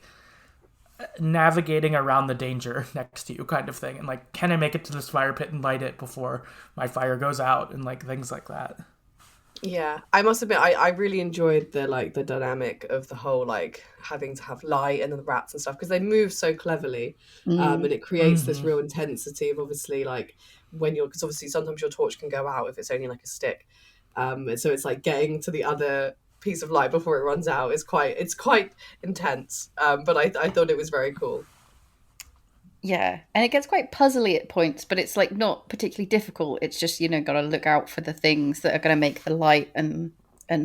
navigating around the danger next to you, kind of thing. And like, can I make it to this fire pit and light it before my fire goes out, and like things like that. Yeah, I must admit, I really enjoyed the dynamic of the whole like having to have light and the rats and stuff, because they move so cleverly, and it creates this real intensity of obviously like when you're, because obviously sometimes your torch can go out if it's only like a stick, and so it's like getting to the other piece of light before it runs out is quite intense, but I thought it was very cool. Yeah, and it gets quite puzzly at points, but it's like not particularly difficult. It's just, got to look out for the things that are going to make the light and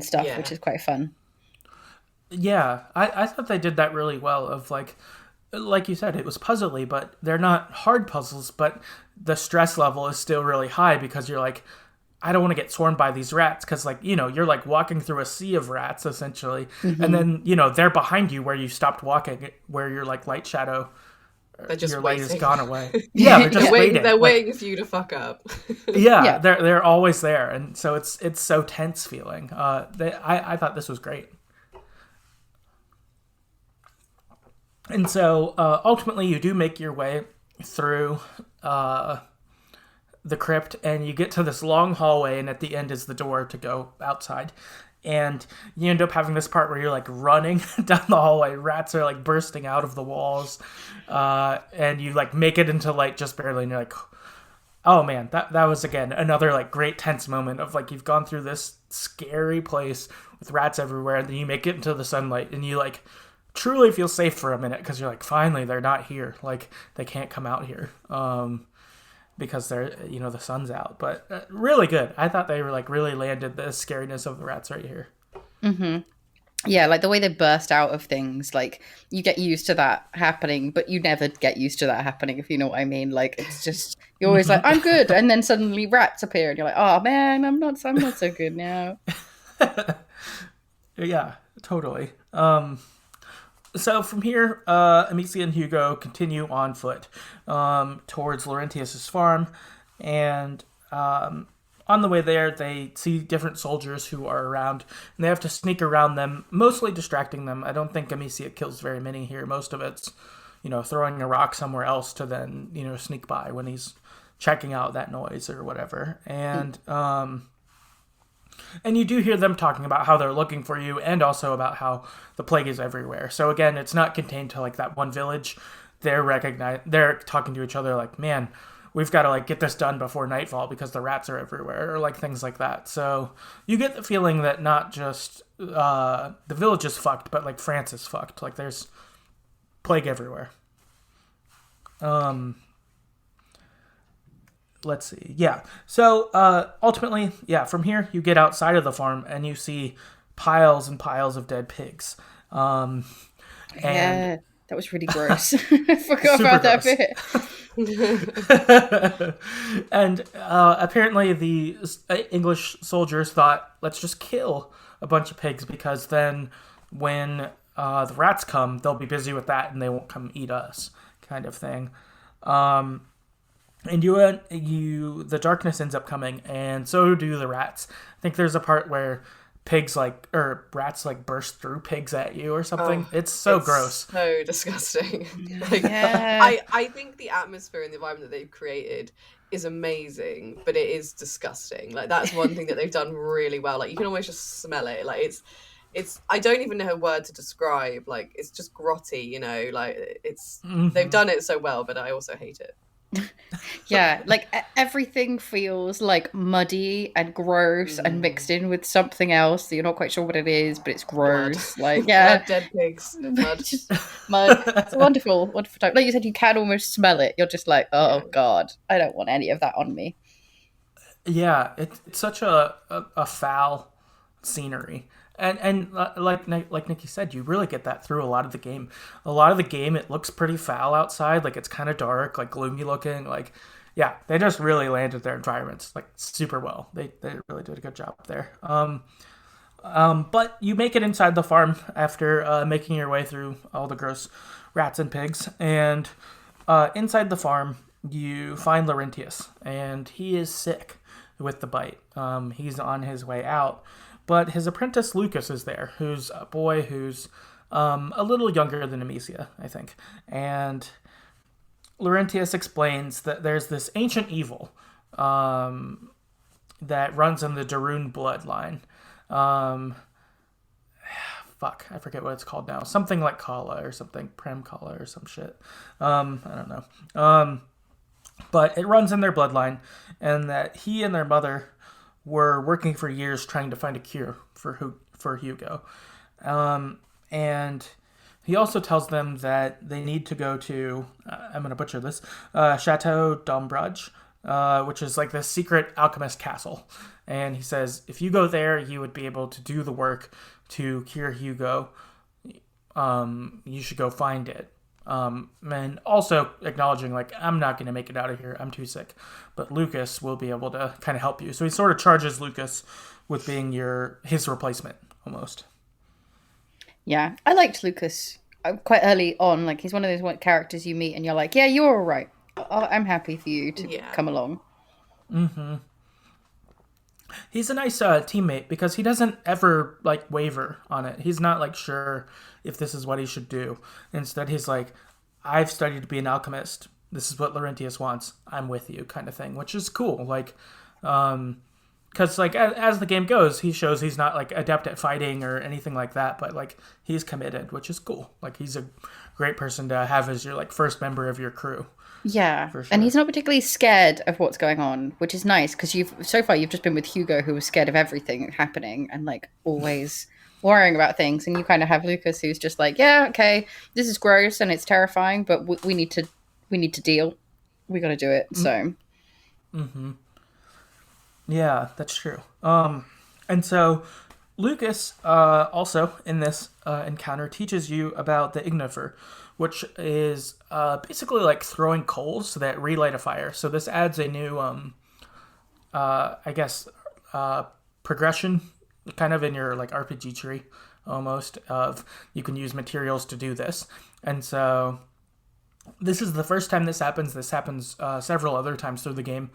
stuff, which Yeah. is quite fun. Yeah, I thought they did that really well. Of like you said, it was puzzly, but they're not hard puzzles. But the stress level is still really high because you're like, I don't want to get swarmed by these rats because, like, you're like walking through a sea of rats essentially, and then they're behind you where you stopped walking, where your like light shadow, They're just your light has waiting. gone away. Yeah, they're just waiting. They're Like, waiting for you to fuck up. yeah, Yeah. they're always there, and so it's so tense feeling. I thought this was great. And so ultimately, you do make your way through the crypt, and you get to this long hallway, and at the end is the door to go outside. And you end up having this part where you're like running down the hallway. Rats are like bursting out of the walls, and you like make it into light just barely, and you're like, oh man, that was again another like great tense moment of like you've gone through this scary place with rats everywhere, and then you make it into the sunlight, and you like truly feel safe for a minute because you're like, finally, they're not here. Like, they can't come out here because they're, the sun's out. But really good. I thought they were like really landed the scariness of the rats right here. Yeah, like the way they burst out of things, like you get used to that happening, but you never get used to that happening, if you know what I mean. Like it's just you're always like, I'm good, and then suddenly rats appear, and you're like, oh man, I'm not so good now. Yeah, totally. So from here, Amicia and Hugo continue on foot towards Laurentius's farm, and on the way there, they see different soldiers who are around, and they have to sneak around them, mostly distracting them. I don't think Amicia kills very many here. Most of it's, throwing a rock somewhere else to then, sneak by when he's checking out that noise or whatever. And you do hear them talking about how they're looking for you, and also about how the plague is everywhere. So again, it's not contained to like that one village. They're talking to each other like, man, we've got to like get this done before nightfall because the rats are everywhere, or like things like that. So you get the feeling that not just the village is fucked, but like France is fucked. Like there's plague everywhere. Let's see. Yeah. So ultimately, from here you get outside of the farm and you see piles and piles of dead pigs. And Yeah, that was really gross. I forgot about that bit. And apparently the English soldiers thought, let's just kill a bunch of pigs because then when the rats come, they'll be busy with that and they won't come eat us, kind of thing. And the darkness ends up coming, and so do the rats. I think there's a part where rats like burst through pigs at you or something. It's so gross. So disgusting. Yeah. I think the atmosphere and the environment that they've created is amazing, but it is disgusting. Like that's one thing that they've done really well. Like you can almost just smell it. Like it's I don't even know a word to describe. Like it's just grotty, like it's they've done it so well, but I also hate it. Yeah, like everything feels like muddy and gross and mixed in with something else that you're not quite sure what it is, but it's gross. Blood. Like, yeah. Blood, dead pigs, mud. Just mud. It's a wonderful, wonderful time. Like you said, you can almost smell it. You're just like, oh God, I don't want any of that on me. Yeah, it's such a foul scenery. And like Nikki said, you really get that through a lot of the game. A lot of the game, it looks pretty foul outside. Like, it's kind of dark, like, gloomy looking. Like, yeah, they just really landed their environments, like, super well. They really did a good job there. But you make it inside the farm after making your way through all the gross rats and pigs. And inside the farm, you find Laurentius. And he is sick with the bite. He's on his way out. But his apprentice Lucas is there, who's a boy who's a little younger than Amicia, I think. And Laurentius explains that there's this ancient evil that runs in the de Rune bloodline. Fuck, I forget what it's called now. Something like Kala or something, Prem Kala or some shit. I don't know. But it runs in their bloodline, and that he and their mother were working for years trying to find a cure for Hugo. And he also tells them that they need to go to, I'm going to butcher this, Chateau d'Ombrage, which is like the secret alchemist castle. And he says, if you go there, you would be able to do the work to cure Hugo. You should go find it. And also acknowledging, like, I'm not going to make it out of here. I'm too sick. But Lucas will be able to kind of help you. So he sort of charges Lucas with being his replacement, almost. Yeah, I liked Lucas quite early on. Like, he's one of those characters you meet and you're like, yeah, you're all right. I'm happy for you to come along. Mm-hmm. He's a nice teammate because he doesn't ever, like, waver on it. He's not, like, sure if this is what he should do. Instead, he's like, I've studied to be an alchemist. This is what Laurentius wants. I'm with you, kind of thing, which is cool. Like, because, like, as the game goes, he shows he's not, like, adept at fighting or anything like that, but, like, he's committed, which is cool. Like, he's a great person to have as your, like, first member of your crew. Yeah, For sure. And he's not particularly scared of what's going on, which is nice, because you've just been with Hugo, who was scared of everything happening and, like, always worrying about things, and you kind of have Lucas, who's just like, yeah, okay, this is gross and it's terrifying, but we need to deal. We got to do it. So. Mm-hmm. Yeah, that's true. And so Lucas also in this encounter teaches you about the ignifer, which is basically like throwing coals that relight a fire. So this adds a new, progression kind of in your like RPG tree almost of you can use materials to do this. And so this is the first time this happens. This happens several other times through the game,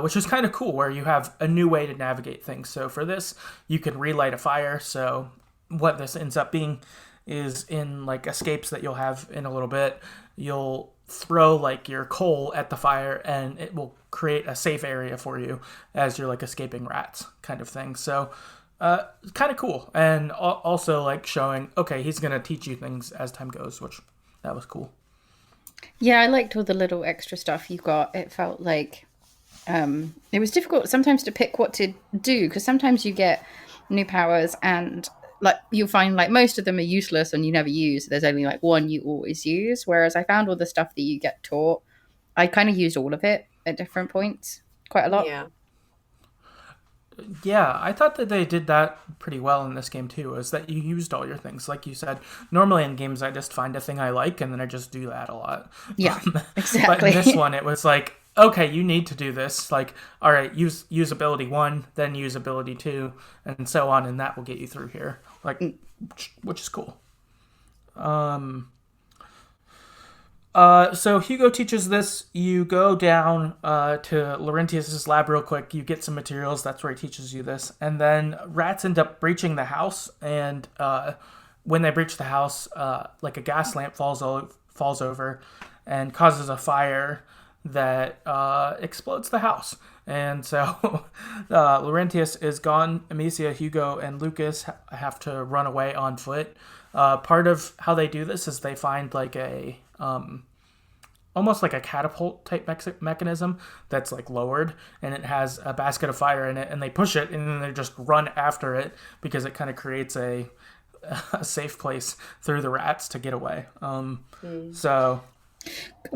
which is kind of cool, where you have a new way to navigate things. So for this, you can relight a fire. So what this ends up being is in like escapes that you'll have in a little bit, you'll throw like your coal at the fire and it will create a safe area for you as you're like escaping rats kind of thing. So kind of cool. And also like showing, okay, he's going to teach you things as time goes, which that was cool. Yeah, I liked all the little extra stuff you got. It felt like it was difficult sometimes to pick what to do, because sometimes you get new powers and like you'll find like most of them are useless and you never use. There's only like one you always use. Whereas I found all the stuff that you get taught, I kind of used all of it at different points, quite a lot. Yeah, I thought that they did that pretty well in this game too, is that you used all your things. Like you said, normally in games I just find a thing I like and then I just do that a lot. Yeah, exactly. But in this one it was like, okay, you need to do this. Like, all right, use ability 1, then use ability 2, and so on, and that will get you through here. Like, which is cool. So Hugo teaches this. You go down to Laurentius's lab real quick. You get some materials. That's where he teaches you this. And then rats end up breaching the house. And when they breach the house, like a gas lamp falls over and causes a fire that explodes the house. And so Laurentius is gone. Amicia, Hugo, and Lucas have to run away on foot. Part of how they do this is they find like a almost like a catapult type mechanism that's like lowered, and it has a basket of fire in it, and they push it and then they just run after it because it kind of creates a safe place through the rats to get away. So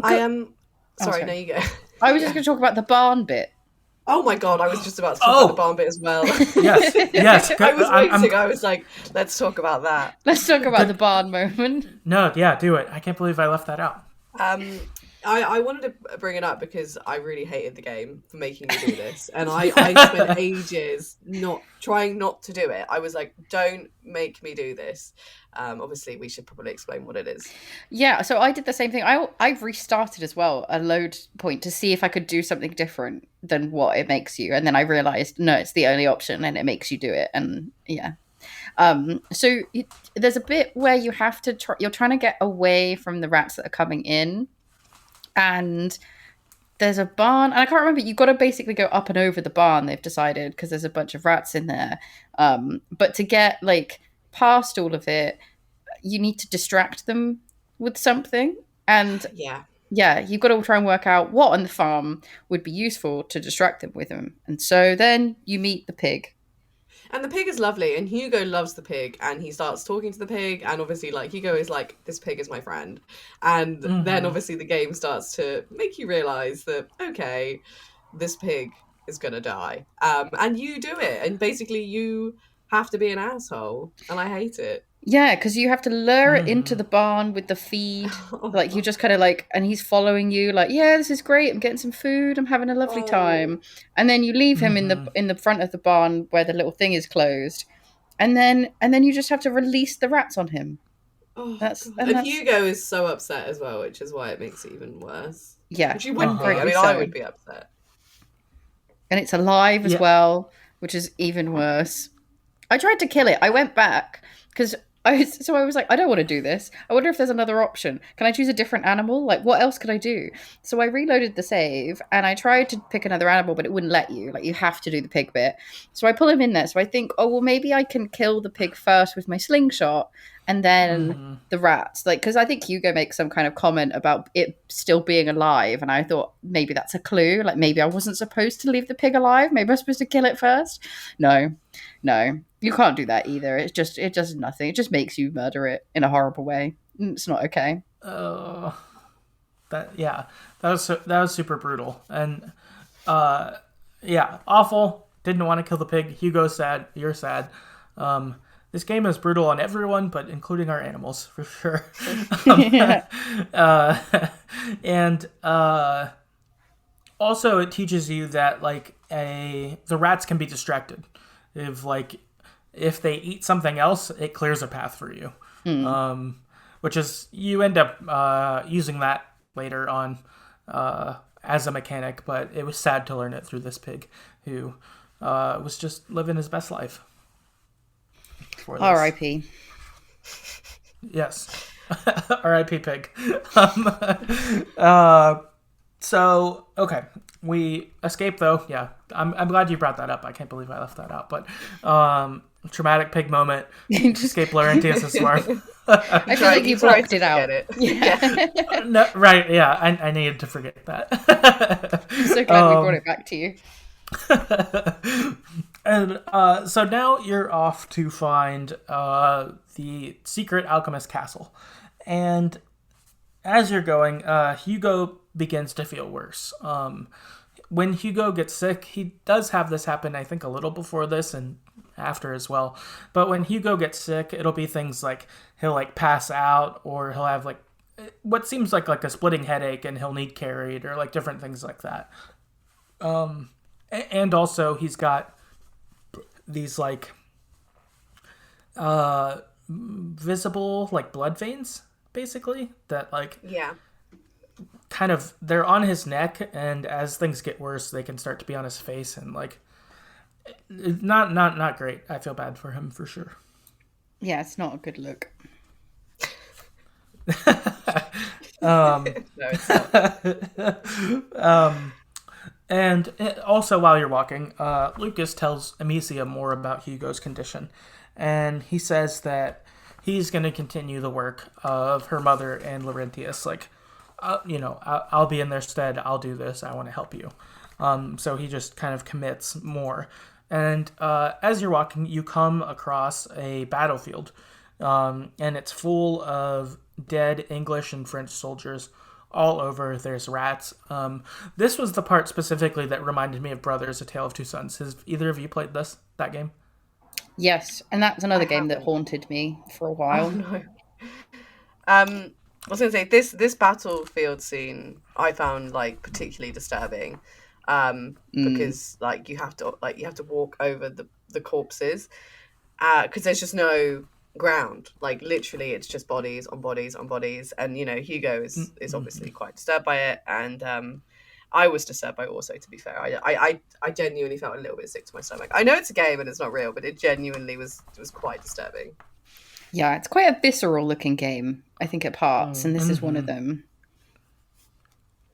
I am sorry, no, you go. I was just going to talk about the barn bit. Oh my god, I was just about to talk about the barn bit as well. Yes. I was waiting. I was like, let's talk about that. Let's talk about the barn moment. No, yeah, do it. I can't believe I left that out. I wanted to bring it up because I really hated the game for making me do this. And I spent ages trying not to do it. I was like, don't make me do this. Obviously, we should probably explain what it is. Yeah, so I did the same thing. I've restarted as well a load point to see if I could do something different than what it makes you. And then I realized, no, it's the only option and it makes you do it. And yeah. So there's a bit where you have to you're trying to get away from the rats that are coming in. And there's a barn, and I can't remember, you've got to basically go up and over the barn, they've decided, because there's a bunch of rats in there. But to get like past all of it, you need to distract them with something. And yeah, you've got to try and work out what on the farm would be useful to distract them with them. And so then you meet the pig. And the pig is lovely, and Hugo loves the pig, and he starts talking to the pig, and obviously, like, Hugo is like, this pig is my friend. And then obviously the game starts to make you realise that, okay, this pig is gonna die. And you do it, and basically you have to be an asshole, and I hate it. Yeah, because you have to lure it into the barn with the feed. Like, you just kind of like, and he's following you, like, yeah, this is great. I'm getting some food. I'm having a lovely time. And then you leave him in the front of the barn where the little thing is closed, and then you just have to release the rats on him. And Hugo is so upset as well, which is why it makes it even worse. Yeah, which you wouldn't be. I mean, I would be upset. And it's alive as well, which is even worse. I tried to kill it. I went back because I was like, I don't want to do this. I wonder if there's another option. Can I choose a different animal? Like, what else could I do? So I reloaded the save and I tried to pick another animal, but it wouldn't let you. Like, you have to do the pig bit. So I pull him in there. So I think, oh, well, maybe I can kill the pig first with my slingshot and then the rats. Like, because I think Hugo makes some kind of comment about it still being alive. And I thought maybe that's a clue. Like, maybe I wasn't supposed to leave the pig alive. Maybe I was supposed to kill it first. No. You can't do that either. It does nothing. It just makes you murder it in a horrible way. It's not okay. That was super brutal. And awful. Didn't want to kill the pig. Hugo's sad. You're sad. This game is brutal on everyone, but including our animals for sure. And also it teaches you that like the rats can be distracted. If they eat something else, it clears a path for you. Which is, you end up using that later on as a mechanic, but it was sad to learn it through this pig who was just living his best life. R.I.P. Yes. R.I.P. pig. So, okay. We escape, though. Yeah, I'm glad you brought that up. I can't believe I left that out. But traumatic pig moment. Escape Laurentius' swarm. I feel like you blocked it out. Yeah. No, right, yeah. I needed to forget that. I'm so glad we brought it back to you. And so now you're off to find the secret alchemist castle. And as you're going, Hugo begins to feel worse. When Hugo gets sick, he does have this happen, I think, a little before this and after as well. But when Hugo gets sick, it'll be things like he'll like pass out, or he'll have like what seems like a splitting headache and he'll need carried, or like different things like that. And also he's got these like visible like blood veins, basically, that like kind of, they're on his neck, and as things get worse they can start to be on his face, and like not great. I feel bad for him for sure. Yeah, it's not a good look. No, it's not. And also while you're walking, Lucas tells Amicia more about Hugo's condition, and he says that he's going to continue the work of her mother and Laurentius. Like, I'll be in their stead. I'll do this. I want to help you. So he just kind of commits more. And as you're walking, you come across a battlefield, and it's full of dead English and French soldiers all over. There's rats. This was the part specifically that reminded me of Brothers: A Tale of Two Sons. Has either of you played that game? Yes, and that's another game that haunted me for a while. Oh, no. I was going to say, this battlefield scene I found like particularly disturbing, because like you have to walk over the corpses, because there's just no ground. Like literally, it's just bodies on bodies on bodies, and Hugo is obviously quite disturbed by it, and I was disturbed by it also. To be fair, I genuinely felt a little bit sick to my stomach. I know it's a game and it's not real, but it genuinely was quite disturbing. Yeah, it's quite a visceral looking game, I think, at parts, and this is one of them.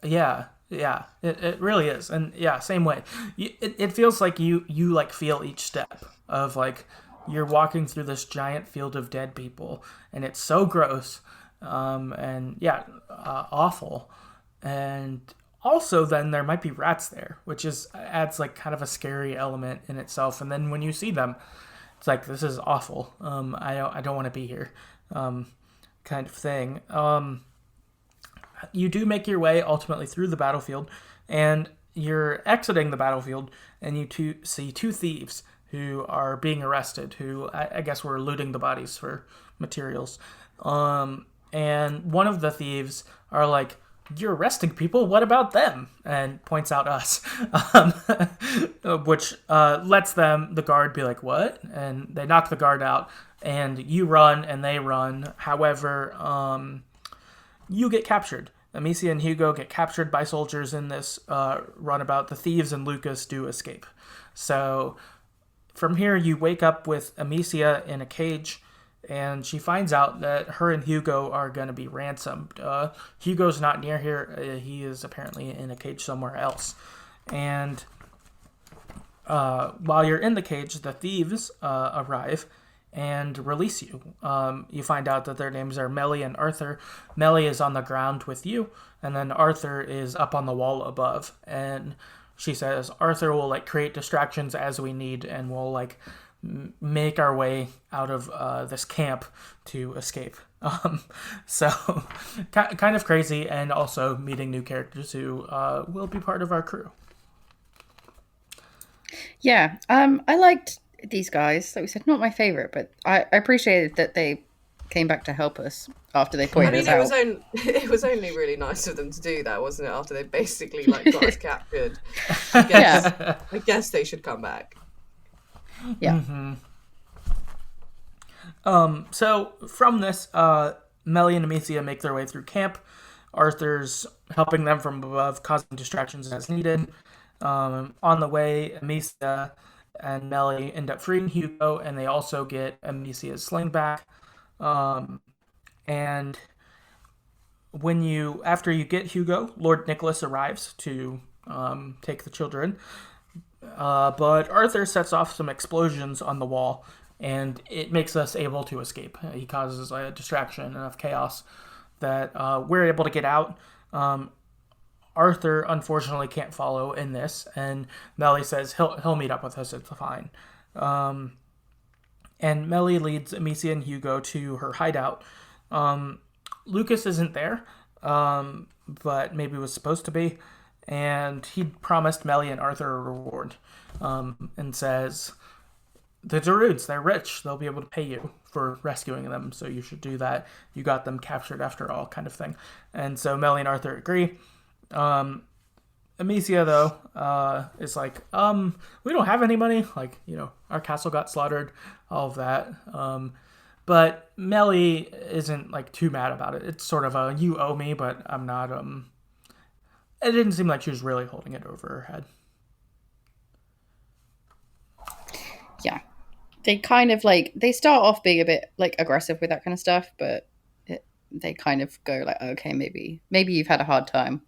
Yeah, it really is. And yeah, same way. It feels like you like feel each step of like you're walking through this giant field of dead people, and it's so gross, and yeah, awful. And also then there might be rats there, which adds like kind of a scary element in itself. And then when you see them, It's like, this is awful. I don't want to be here, kind of thing. You do make your way ultimately through the battlefield, and you're exiting the battlefield, and you see two thieves who are being arrested, who I guess were looting the bodies for materials. And one of the thieves are like, "You're arresting people, what about them?" And points out us, which lets the guard be like, "What?" And they knock the guard out, and you run and they run. However, you get captured. Amicia and Hugo get captured by soldiers in this runabout. The thieves and Lucas do escape. So from here, you wake up with Amicia in a cage, and she finds out that her and Hugo are going to be ransomed. Hugo's not near here. He is apparently in a cage somewhere else. And while you're in the cage, the thieves arrive and release you. You find out that their names are Melly and Arthur. Melly is on the ground with you, and then Arthur is up on the wall above. And she says Arthur will like create distractions as we need, and we'll like make our way out of this camp to escape. So kind of crazy, and also meeting new characters who will be part of our crew. Yeah, I liked these guys. Like we said, not my favorite, but I appreciated that they came back to help us after they pointed us out. It was only really nice of them to do that, wasn't it? After they basically like got us captured. I guess they should come back. Yeah. So from this, Melly and Amicia make their way through camp. Arthur's helping them from above, causing distractions as needed. On the way, Amicia and Melly end up freeing Hugo, and they also get Amicia's sling back. And after you get Hugo, Lord Nicholas arrives to take the children. But Arthur sets off some explosions on the wall, and it makes us able to escape. He causes a distraction, enough chaos that we're able to get out. Arthur unfortunately can't follow in this, and Melly says he'll meet up with us. It's fine. And Melly leads Amicia and Hugo to her hideout. Lucas isn't there, but maybe was supposed to be. And he promised Melly and Arthur a reward, and says, "The Darudes, they're rich. They'll be able to pay you for rescuing them, so you should do that. You got them captured after all," kind of thing. And so Melly and Arthur agree. Amicia, though, is like, we don't have any money. Like, our castle got slaughtered, all of that. But Melly isn't, like, too mad about it. It's sort of a, you owe me, but I'm not, it didn't seem like she was really holding it over her head. Yeah. They kind of, like, they start off being a bit, like, aggressive with that kind of stuff, but they kind of go, like, okay, maybe you've had a hard time.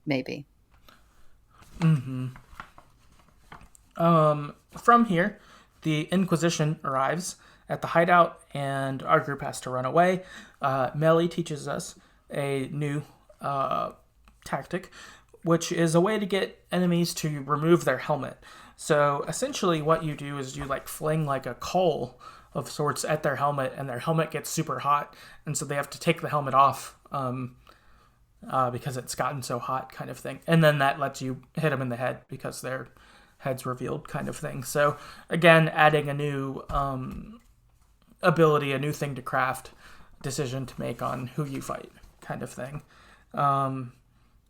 Maybe. From here, the Inquisition arrives at the hideout, and our group has to run away. Melly teaches us a new tactic, which is a way to get enemies to remove their helmet. So essentially what you do is you like fling like a coal of sorts at their helmet, and their helmet gets super hot, and so they have to take the helmet off because it's gotten so hot, kind of thing. And then that lets you hit them in the head because their head's revealed, kind of thing. So again, adding a new ability, a new thing to craft, decision to make on who you fight, kind of thing. And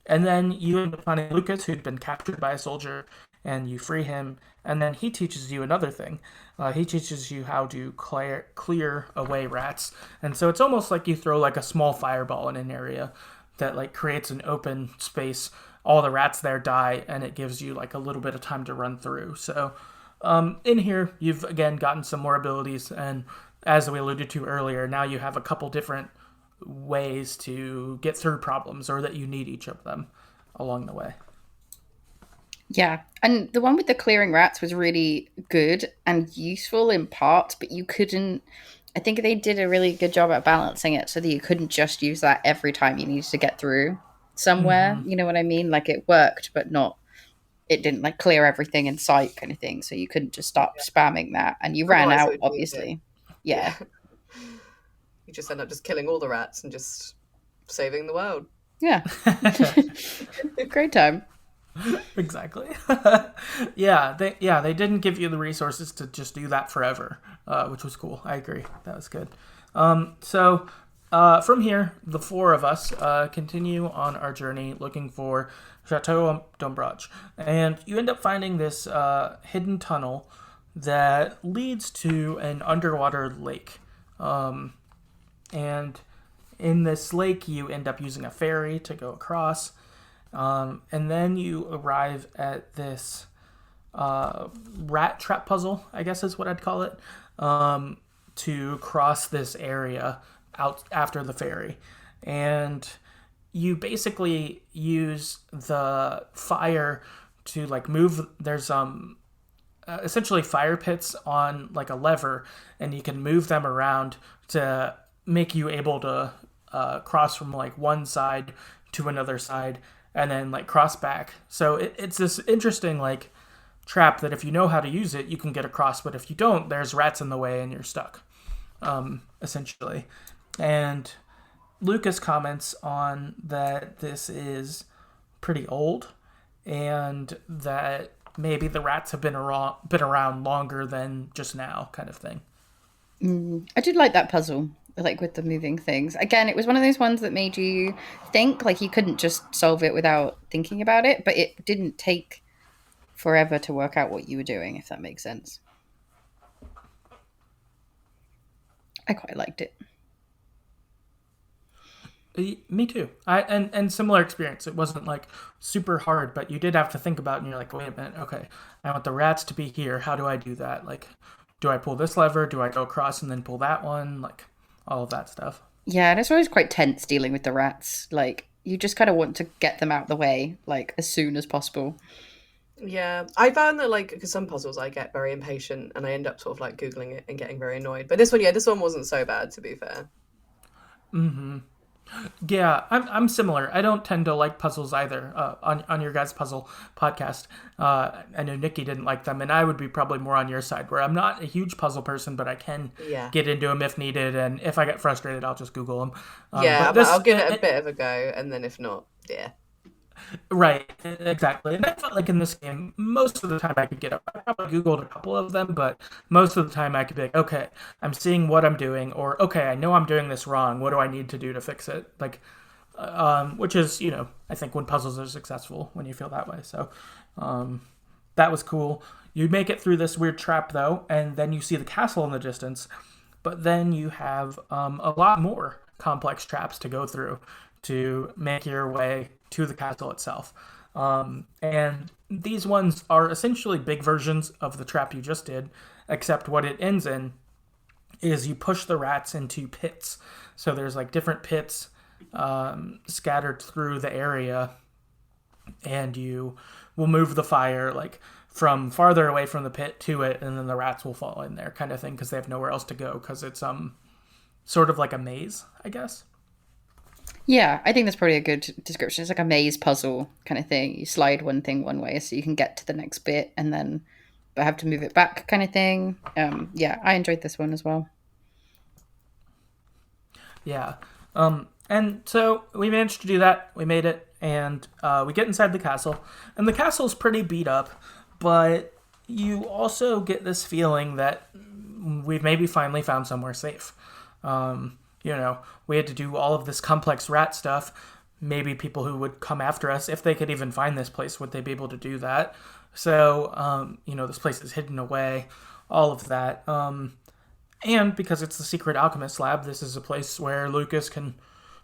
then you end up finding Lucas, who'd been captured by a soldier, and you free him, and then he teaches you another thing. He teaches you how to clear away rats. And so it's almost like you throw like a small fireball in an area that like creates an open space. All the rats there die, and it gives you like a little bit of time to run through. So in here, you've again gotten some more abilities, and as we alluded to earlier, now you have a couple different ways to get through problems, or that you need each of them along the way. Yeah, and the one with the clearing rats was really good and useful in parts, but you couldn't... I think they did a really good job at balancing it so that you couldn't just use that every time you needed to get through somewhere. You know what I mean? Like, it worked, but not it didn't like clear everything in sight kind of thing. So you couldn't just start spamming that, and you ran Otherwise it out, would be a bit- obviously. Yeah. You just end up just killing all the rats and just saving the world. Yeah. Great time. Exactly. They didn't give you the resources to just do that forever, which was cool. I agree. That was good. From here, the four of us continue on our journey looking for Chateau d'Ombrage. And you end up finding this hidden tunnel that leads to an underwater lake. And in this lake, you end up using a ferry to go across. And then you arrive at this rat trap puzzle, I guess is what I'd call it, to cross this area out after the ferry. And you basically use the fire to like move. There's essentially fire pits on like a lever, and you can move them around to make you able to cross from like one side to another side and then like cross back. So it's this interesting like trap that if you know how to use it, you can get across, but if you don't, there's rats in the way and you're stuck, essentially. And Lucas comments on that this is pretty old and that maybe the rats have been around longer than just now, kind of thing. I did like that puzzle, like with the moving things. Again, it was one of those ones that made you think, like you couldn't just solve it without thinking about it, but it didn't take forever to work out what you were doing, if that makes sense. I quite liked it. Me too. And similar experience. It wasn't like super hard, but you did have to think about it, and you're like, wait a minute, okay, I want the rats to be here. How do I do that? Like, do I pull this lever? Do I go across and then pull that one? Like, all of that stuff. Yeah, and it's always quite tense dealing with the rats. Like, you just kind of want to get them out of the way, like, as soon as possible. Yeah, I found that like because some puzzles I get very impatient and I end up sort of like googling it and getting very annoyed. But this one wasn't so bad, to be fair. Yeah, I'm similar. I don't tend to like puzzles either. On your guys' puzzle podcast, I know Nikki didn't like them, and I would be probably more on your side, where I'm not a huge puzzle person, but I can get into them if needed, and if I get frustrated, I'll just Google them. I'll give it a bit of a go, and then if not, yeah. Right, exactly. And I felt like in this game, most of the time I could get up. I probably Googled a couple of them, but most of the time I could be like, okay, I'm seeing what I'm doing, or okay, I know I'm doing this wrong. What do I need to do to fix it? Like, which is, I think when puzzles are successful, when you feel that way. So that was cool. You make it through this weird trap, though, and then you see the castle in the distance, but then you have a lot more complex traps to go through to make your way to the castle itself. And these ones are essentially big versions of the trap you just did, except what it ends in is you push the rats into pits. So there's like different pits scattered through the area, and you will move the fire like from farther away from the pit to it, and then the rats will fall in there, kind of thing, because they have nowhere else to go, because it's sort of like a maze, I guess. Yeah, I think that's probably a good description. It's like a maze puzzle kind of thing. You slide one thing one way so you can get to the next bit, and then but have to move it back kind of thing. Yeah, I enjoyed this one as well. Yeah. And so we managed to do that. We made it, and we get inside the castle, and the castle's pretty beat up, but you also get this feeling that we've maybe finally found somewhere safe. We had to do all of this complex rat stuff. Maybe people who would come after us, if they could even find this place, would they be able to do that? So, this place is hidden away, all of that. And because it's the secret alchemist lab, this is a place where Lucas can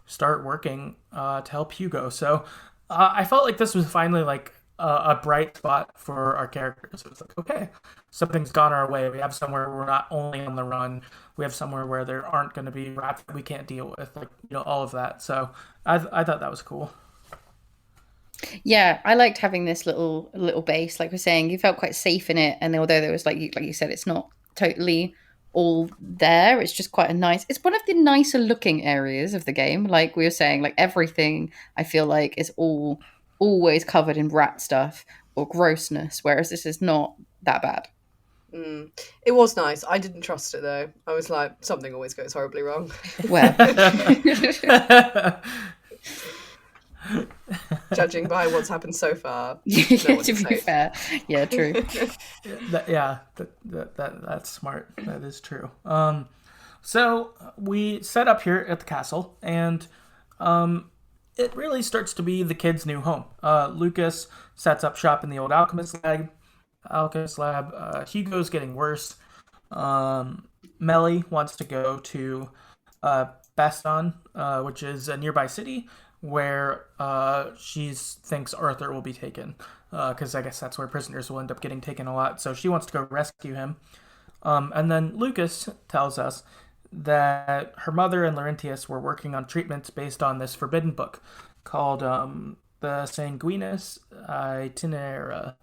start working to help Hugo. So I felt like this was finally like a bright spot for our characters. It was like, okay, something's gone our way. We have somewhere where we're not only on the run. We have somewhere where there aren't going to be rats that we can't deal with, like, all of that. So I thought that was cool. Yeah, I liked having this little base. Like we're saying, you felt quite safe in it, and although there was like you said, it's not totally all there. It's just quite it's one of the nicer looking areas of the game. Like we were saying, like everything I feel like is always covered in rat stuff, or grossness, whereas this is not that bad. It was nice. I didn't trust it though. I was like, something always goes horribly wrong. Well, judging by what's happened so far. To be fair, yeah, true. That's smart. That is true. So we set up here at the castle, and it really starts to be the kids' new home. Lucas sets up shop in the old alchemist lab. Hugo's getting worse. Melly wants to go to Baston, which is a nearby city, where she thinks Arthur will be taken, because I guess that's where prisoners will end up getting taken a lot. So she wants to go rescue him. And then Lucas tells us that her mother and Laurentius were working on treatments based on this forbidden book called the Sanguinis Itinera,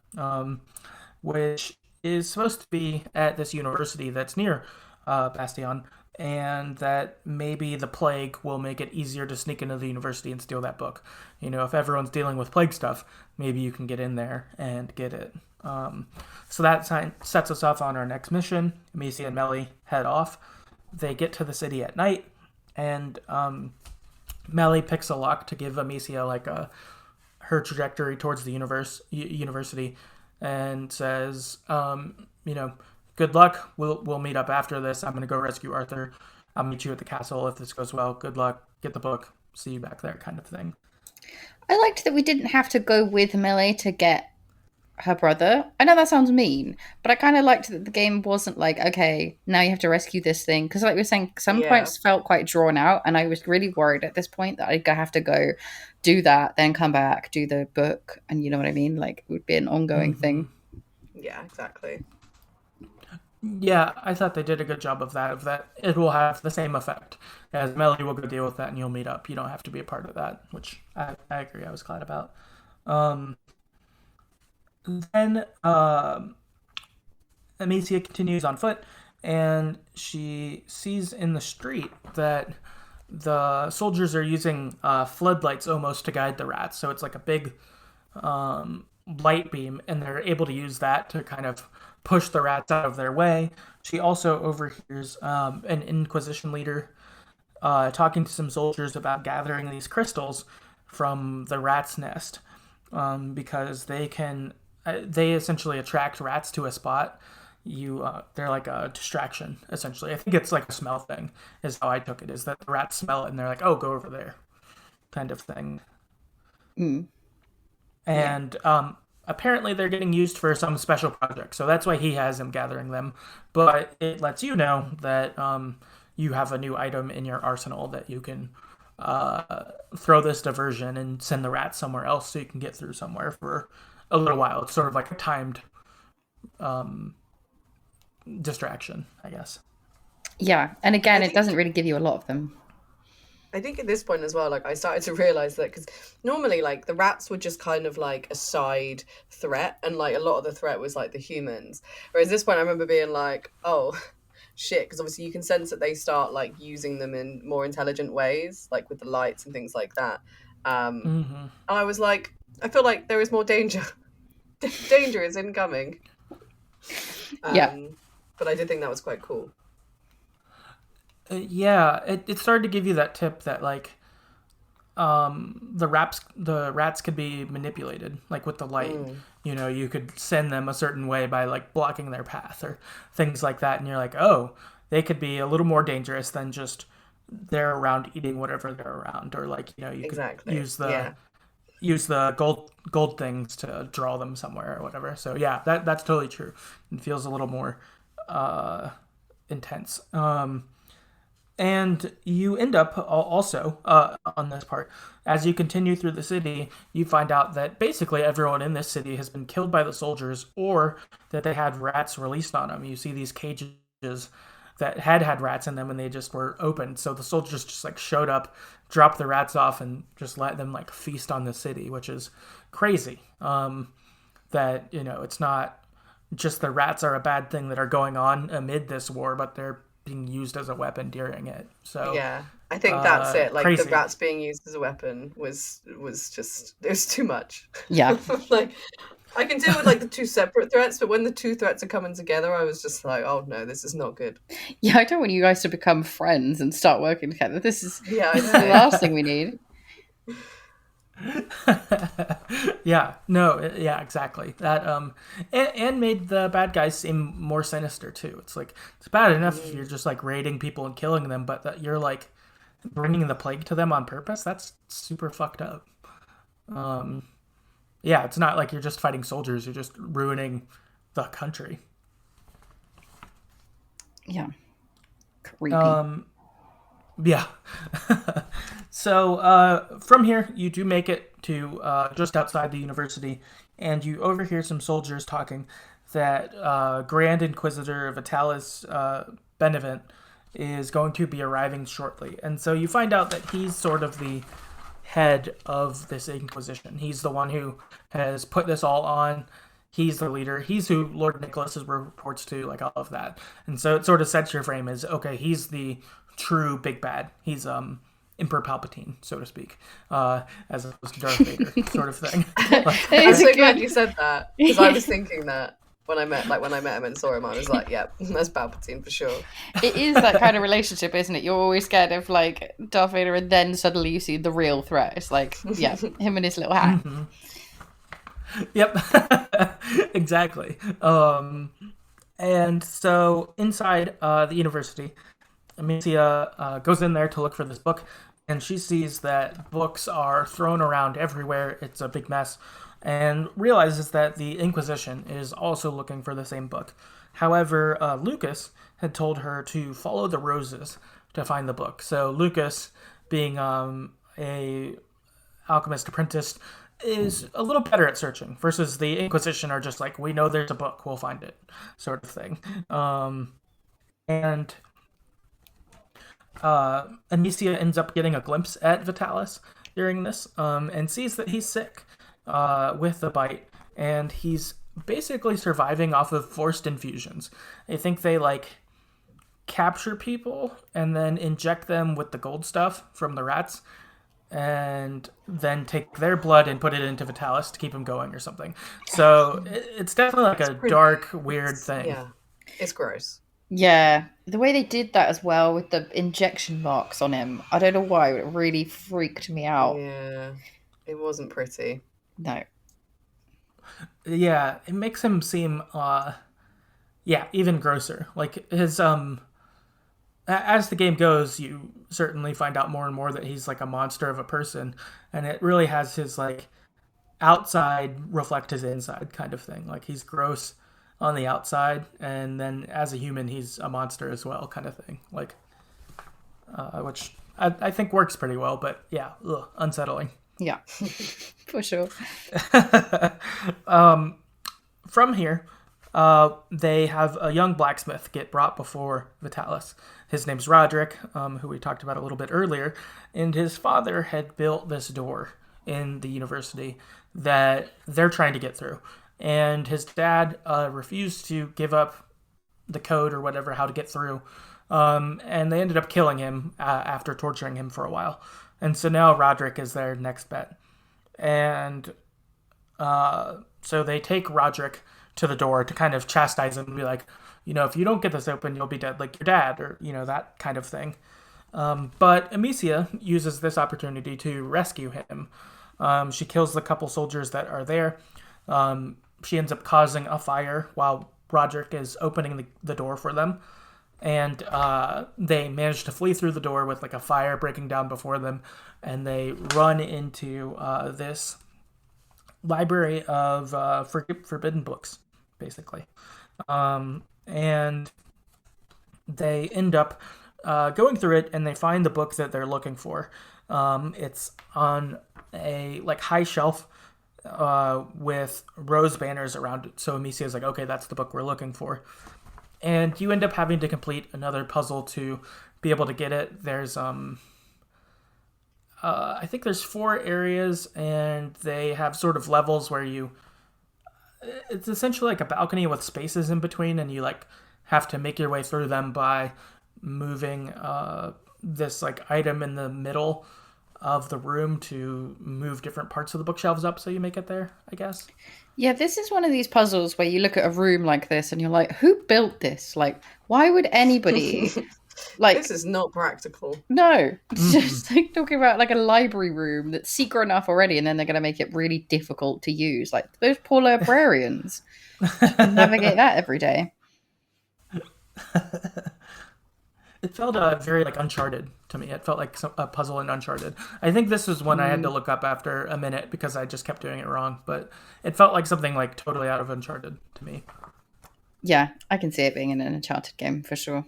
which is supposed to be at this university that's near Bastion, and that maybe the plague will make it easier to sneak into the university and steal that book. You know, if everyone's dealing with plague stuff, maybe you can get in there and get it. So that sets us off on our next mission. Amicia and Melly head off. They get to the city at night, and Melly picks a lock to give Amicia her trajectory towards the university, and says, good luck. We'll meet up after this. I'm going to go rescue Arthur. I'll meet you at the castle if this goes well. Good luck. Get the book. See you back there, kind of thing. I liked that we didn't have to go with Melly to get her brother. I know that sounds mean, but I kind of liked that the game wasn't like, okay, now you have to rescue this thing. Because like we were saying, some points felt quite drawn out, and I was really worried at this point that I'd have to go do that, then come back, do the book, and you know what I mean? Like, it would be an ongoing thing. Yeah, exactly. Yeah, I thought they did a good job of that it will have the same effect, as Melly will go deal with that and you'll meet up. You don't have to be a part of that, which I agree. I was glad about. Then Amicia continues on foot, and she sees in the street that the soldiers are using floodlights almost to guide the rats. So it's like a big light beam, and they're able to use that to kind of push the rats out of their way. She also overhears an Inquisition leader talking to some soldiers about gathering these crystals from the rat's nest, because they essentially attract rats to a spot. They're like a distraction, essentially. I think it's like a smell thing, is how I took it, is that the rats smell it and they're like, oh, go over there, kind of thing. And apparently they're getting used for some special project, so that's why he has them gathering them. But it lets you know that you have a new item in your arsenal that you can throw this diversion and send the rats somewhere else so you can get through somewhere for a little while. It's sort of like a timed distraction, I guess. Yeah, and again, it doesn't really give you a lot of them. I think at this point as well, like, I started to realize that, because normally, like, the rats were just kind of like a side threat, and like a lot of the threat was like the humans. Whereas this point, I remember being like, oh shit, because obviously you can sense that they start like using them in more intelligent ways, like with the lights and things like that. And I was like, I feel like there is more danger. Danger is incoming. But I did think that was quite cool. It started to give you that tip that like the rats could be manipulated, like with the light. You know, you could send them a certain way by like blocking their path or things like that, and you're like, oh, they could be a little more dangerous than just they're around eating whatever they're around, or like, you know, you could use the gold things to draw them somewhere or whatever. So yeah, that's totally true. It feels a little more intense. And you end up also on this part, as you continue through the city, you find out that basically everyone in this city has been killed by the soldiers, or that they had rats released on them. You see these cages that had rats in them, and they just were opened. So the soldiers just like showed up, dropped the rats off, and just let them like feast on the city, which is crazy. That, you know, it's not just the rats are a bad thing that are going on amid this war, but they're being used as a weapon during it. So yeah, I think that's it. Like crazy. The rats being used as a weapon was just, it was too much. Yeah. Like, I can deal with like the two separate threats, but when the two threats are coming together, I was just like, oh no, this is not good. Yeah, I don't want you guys to become friends and start working together. This is the I last thing we need. Yeah, no, yeah, exactly. That and made the bad guys seem more sinister too. It's like it's bad enough if you're just like raiding people and killing them, but that you're like bringing the plague to them on purpose. That's super fucked up. Yeah, it's not like you're just fighting soldiers. You're just ruining the country. Yeah, creepy. Yeah. So from here, you do make it to just outside the university, and you overhear some soldiers talking that Grand Inquisitor Vitalis Benevent is going to be arriving shortly. And so you find out that he's sort of the head of this Inquisition. He's the one who has put this all on. He's the leader. He's who Lord Nicholas reports to, like all of that. And so it sort of sets your frame as, okay, he's the true big bad. He's Emperor Palpatine, so to speak, as opposed to Darth Vader, sort of thing. Like, I'm so glad you said that, because I was thinking that when I met him and saw him, I was like, yeah, that's Palpatine for sure. It is that kind of relationship, isn't it? You're always scared of like Darth Vader, and then suddenly you see the real threat. It's like, yeah, him and his little hat. Mm-hmm. Yep, exactly. And so inside the university, Amicia goes in there to look for this book, and she sees that books are thrown around everywhere. It's a big mess, and realizes that the Inquisition is also looking for the same book. However, Lucas had told her to follow the roses to find the book. So Lucas, being a alchemist apprentice, is a little better at searching, versus the Inquisition are just like, we know there's a book, we'll find it, sort of thing. And Amicia ends up getting a glimpse at Vitalis during this, and sees that he's sick with the bite, and he's basically surviving off of forced infusions. I think they like capture people and then inject them with the gold stuff from the rats, and then take their blood and put it into Vitalis to keep him going or something. So it's definitely like a dark, weird thing. Yeah, it's gross. Yeah, the way they did that as well with the injection marks on him, I don't know why, it really freaked me out. Yeah, it wasn't pretty. No. Yeah, it makes him seem, even grosser. Like his, as the game goes, you certainly find out more and more that he's like a monster of a person, and it really has his like outside reflect his inside kind of thing. Like he's gross on the outside, and then as a human, he's a monster as well, kind of thing. Like, which I think works pretty well, but yeah, unsettling. Yeah, for sure. From here, they have a young blacksmith get brought before Vitalis. His name's Roderick, who we talked about a little bit earlier, and his father had built this door in the university that they're trying to get through. And his dad refused to give up the code or whatever, how to get through. And they ended up killing him after torturing him for a while. And so now Roderick is their next bet. And so they take Roderick to the door to kind of chastise him and be like, if you don't get this open, you'll be dead like your dad, or, that kind of thing. But Amicia uses this opportunity to rescue him. She kills the couple soldiers that are there. She ends up causing a fire while Roderick is opening the door for them. And they manage to flee through the door with like a fire breaking down before them. And they run into this library of forbidden books, basically. And they end up going through it, and they find the book that they're looking for. It's on a like high shelf with rose banners around it. So Amicia is like, okay, that's the book we're looking for. And you end up having to complete another puzzle to be able to get it. There's I think there's 4 areas, and they have sort of levels where it's essentially like a balcony with spaces in between, and you like have to make your way through them by moving this like item in the middle of the room to move different parts of the bookshelves up so you make it there, I guess. Yeah, this is one of these puzzles where you look at a room like this and you're like, who built this? Like, why would anybody like This is not practical. no, it's just like talking about like a library room that's secret enough already, and then they're going to make it really difficult to use. Like those poor librarians can navigate that every day. It felt very like Uncharted to me. It felt like a puzzle in Uncharted. I think this was one I had to look up after a minute because I just kept doing it wrong. But it felt like something like totally out of Uncharted to me. Yeah, I can see it being in an Uncharted game for sure.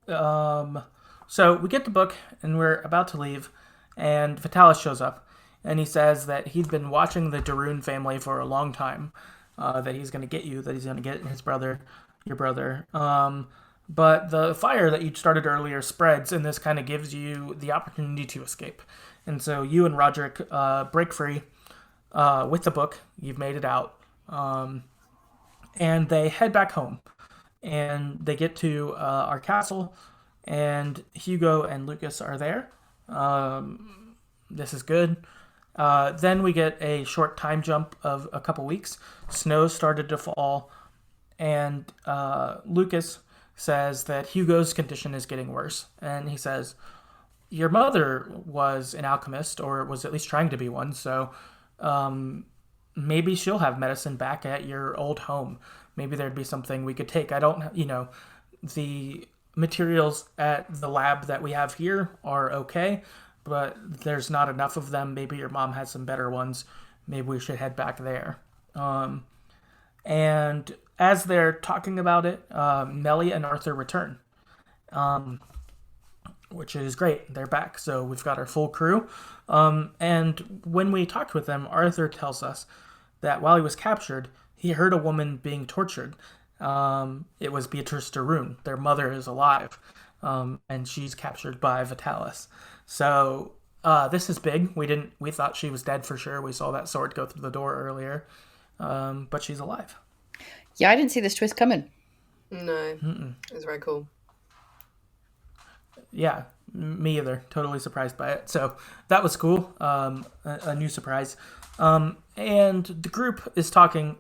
So we get the book and we're about to leave, and Vitalis shows up, and he says that he's been watching the de Rune family for a long time. That he's going to get you. That he's going to get his brother, your brother. But the fire that you started earlier spreads, and this kind of gives you the opportunity to escape. And so you and Roderick break free with the book. You've made it out. And they head back home. And they get to our castle, and Hugo and Lucas are there. This is good. Then we get a short time jump of a couple weeks. Snow started to fall, and Lucas says that Hugo's condition is getting worse. And he says, your mother was an alchemist, or was at least trying to be one, so maybe she'll have medicine back at your old home. Maybe there'd be something we could take. I don't, the materials at the lab that we have here are okay, but there's not enough of them. Maybe your mom has some better ones. Maybe we should head back there. And as they're talking about it, Melly and Arthur return, which is great. They're back. So we've got our full crew. And when we talked with them, Arthur tells us that while he was captured, he heard a woman being tortured. It was Beatrice de Rune. Their mother is alive, and she's captured by Vitalis. So this is big. We thought she was dead for sure. We saw that sword go through the door earlier, but she's alive. Yeah, I didn't see this twist coming. No, it was very cool. Yeah, me either. Totally surprised by it. So that was cool. A new surprise. And the group is talking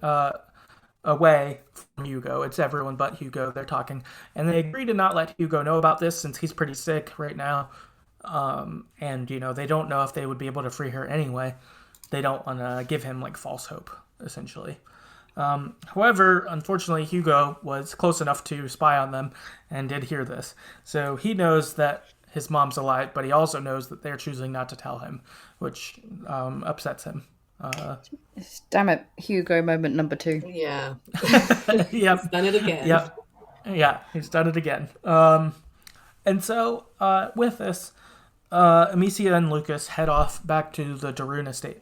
away from Hugo. It's everyone but Hugo. They're talking. And they agree to not let Hugo know about this since he's pretty sick right now. And, they don't know if they would be able to free her anyway. They don't want to give him, false hope, essentially. However, unfortunately, Hugo was close enough to spy on them and did hear this. So he knows that his mom's alive, but he also knows that they're choosing not to tell him, which upsets him. Damn it, Hugo moment number 2. Yeah. Yep. He's done it again. Yep. Yeah, he's done it again. And so with this, Amicia and Lucas head off back to the de Rune estate.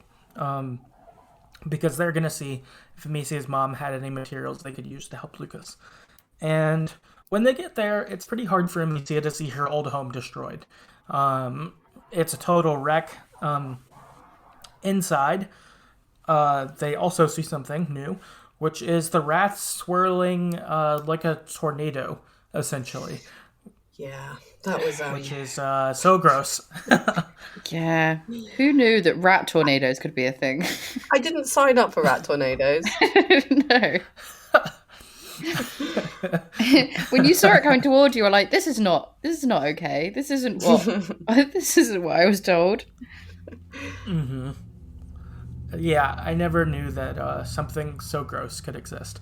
Because they're going to see if Amicia's mom had any materials they could use to help Lucas. And when they get there, it's pretty hard for Amicia to see her old home destroyed. It's a total wreck. Inside, they also see something new, which is the rats swirling like a tornado, essentially. Yeah, that was... Which is so gross. Yeah. Who knew that rat tornadoes could be a thing? I didn't sign up for rat tornadoes. No. When you saw it coming toward you, you were like, this is not okay. This isn't what I was told. Mm-hmm. Yeah, I never knew that something so gross could exist.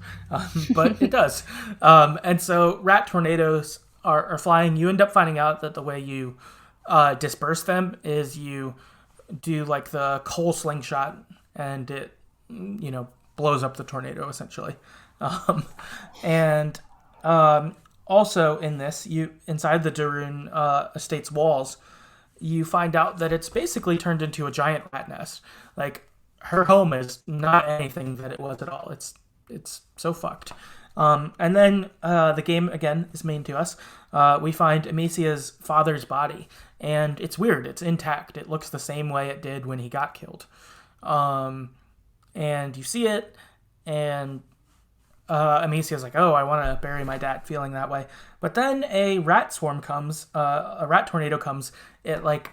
But it does. And so rat tornadoes are flying. You end up finding out that the way you disperse them is you do the coal slingshot, and it blows up the tornado essentially. And also in this, inside the de Rune estate's walls, you find out that it's basically turned into a giant rat nest. Her home is not anything that it was at all. It's so fucked. And then the game, again, is main to us. We find Amicia's father's body, and it's weird. It's intact. It looks the same way it did when he got killed. And you see it, and Amicia's like, oh, I want to bury my dad, feeling that way. But then a rat swarm comes, a rat tornado comes. It like,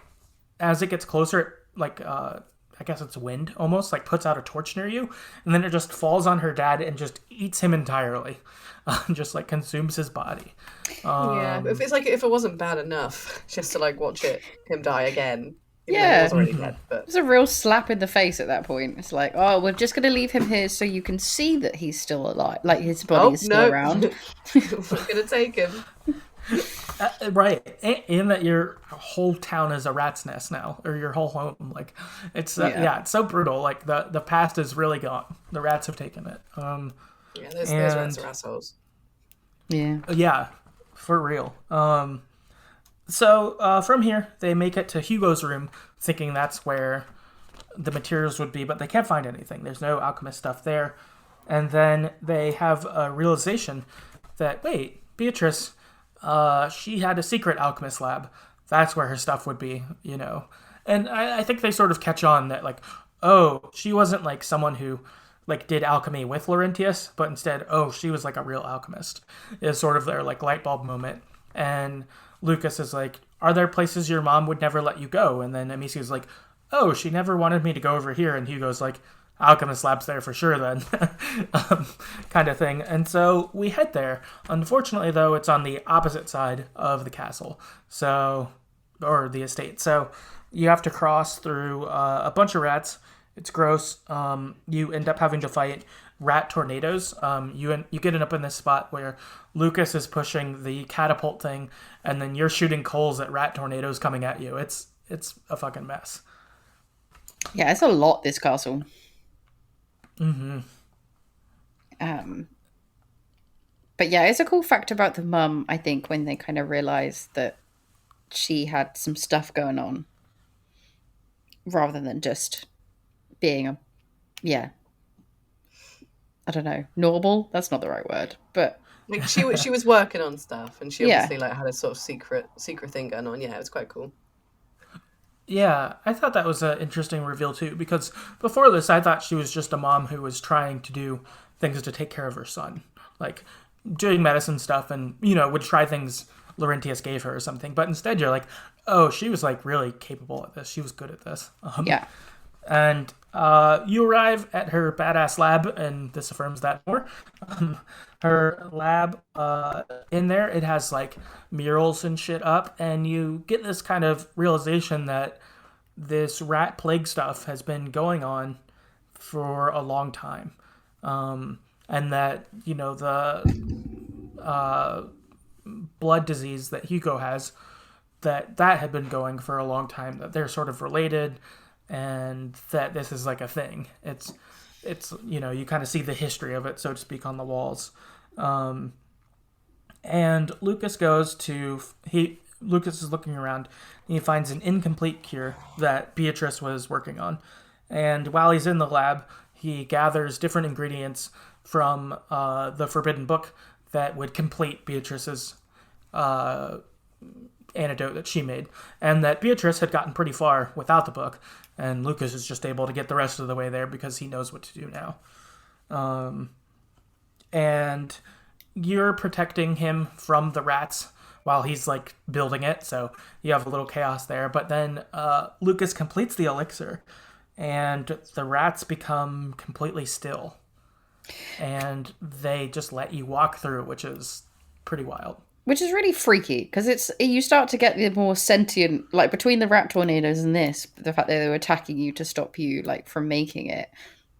as it gets closer, it like, I guess it's wind almost, like puts out a torch near you. And then it just falls on her dad and just eats him entirely. Just like consumes his body. Yeah, if it's like, if it wasn't bad enough just to like watch him die again. Even though Yeah. he was already dead, but It's a real slap in the face at that point. It's like, oh, we're just going to leave him here so you can see that he's still alive. Like, his body is still around. We're gonna take him. Right, and that your whole town is a rat's nest now, or your whole home. Like, it's it's so brutal. Like the past is really gone. The rats have taken it. Yeah, those rats are assholes. Yeah. For real. So from here, they make it to Hugo's room, thinking that's where the materials would be, but they can't find anything. There's no alchemist stuff there. And then they have a realization that, wait, Beatrice, she had a secret alchemist lab. That's where her stuff would be, you know. And I think they sort of catch on that, like, oh, she wasn't like someone who like did alchemy with Laurentius, but instead, oh, she was like a real alchemist. Is sort of their like light bulb moment. And Lucas is like, are there places your mom would never let you go? And then Amicia's like, oh, she never wanted me to go over here. And Hugo's like, alchemist lab's there for sure then. Kind of thing. And so we head there. Unfortunately, though, it's on the opposite side of the castle. So, or the estate. So you have to cross through a bunch of rats. It's gross. You end up having to fight rat tornadoes. You get up in this spot where Lucas is pushing the catapult thing, and then you're shooting coals at rat tornadoes coming at you. It's a fucking mess. Yeah, it's a lot, this castle. Mm-hmm. But yeah, it's a cool fact about the mum, I think, when they kind of realised that she had some stuff going on, rather than just being I don't know, normal. That's not the right word, but like she was working on stuff, and she obviously like had a sort of secret thing going on. Yeah, it was quite cool. Yeah, I thought that was an interesting reveal too, because before this, I thought she was just a mom who was trying to do things to take care of her son, like doing medicine stuff, and would try things Laurentius gave her or something. But instead, you're like, oh, she was like really capable at this. She was good at this. Yeah. And you arrive at her badass lab, and this affirms that more. Her lab, in there, it has like murals and shit up, and you get this kind of realization that this rat plague stuff has been going on for a long time. And that, the blood disease that Hugo has, that had been going for a long time, that they're sort of related, and that this is like a thing. It's you kind of see the history of it, so to speak, on the walls. And Lucas Lucas is looking around, and he finds an incomplete cure that Beatrice was working on. And while he's in the lab, he gathers different ingredients from the Forbidden Book that would complete Beatrice's antidote that she made, and that Beatrice had gotten pretty far without the book, and Lucas is just able to get the rest of the way there because he knows what to do now. And you're protecting him from the rats while he's like building it, so you have a little chaos there. But then Lucas completes the elixir, and the rats become completely still, and they just let you walk through, which is pretty wild. Which is really freaky, because you start to get the more sentient, like between the rat tornadoes and this, the fact that they were attacking you to stop you like from making it.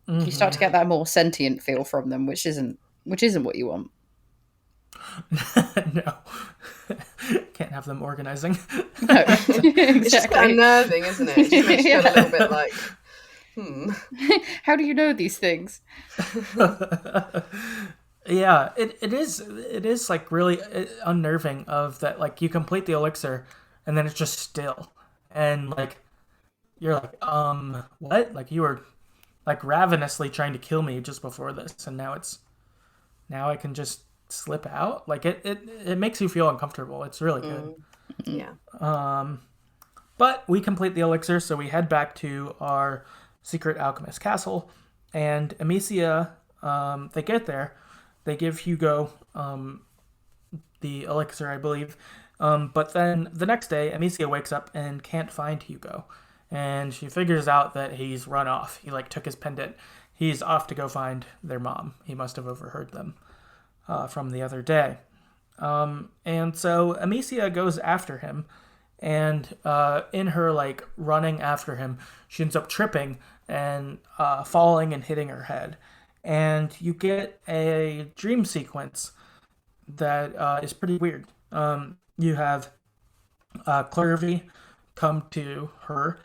Mm-hmm. You start to get that more sentient feel from them, which isn't what you want. No. Can't have them organizing. No, exactly. It's just quite unnerving, isn't it? It just makes you feel a little bit like, How do you know these things? Yeah, it is like really unnerving of that, like you complete the elixir and then it's just still, and like you're like, what? Like you were like ravenously trying to kill me just before this, and now I can just slip out. Like it makes you feel uncomfortable. It's really good. Yeah. But we complete the elixir, so we head back to our secret alchemist castle, and Amicia, they get there. They give Hugo the elixir, I believe. But then the next day, Amicia wakes up and can't find Hugo. And she figures out that he's run off. He took his pendant. He's off to go find their mom. He must have overheard them from the other day. And so Amicia goes after him. And in her running after him, she ends up tripping and falling and hitting her head. And you get a dream sequence that is pretty weird. You have Clervy come to her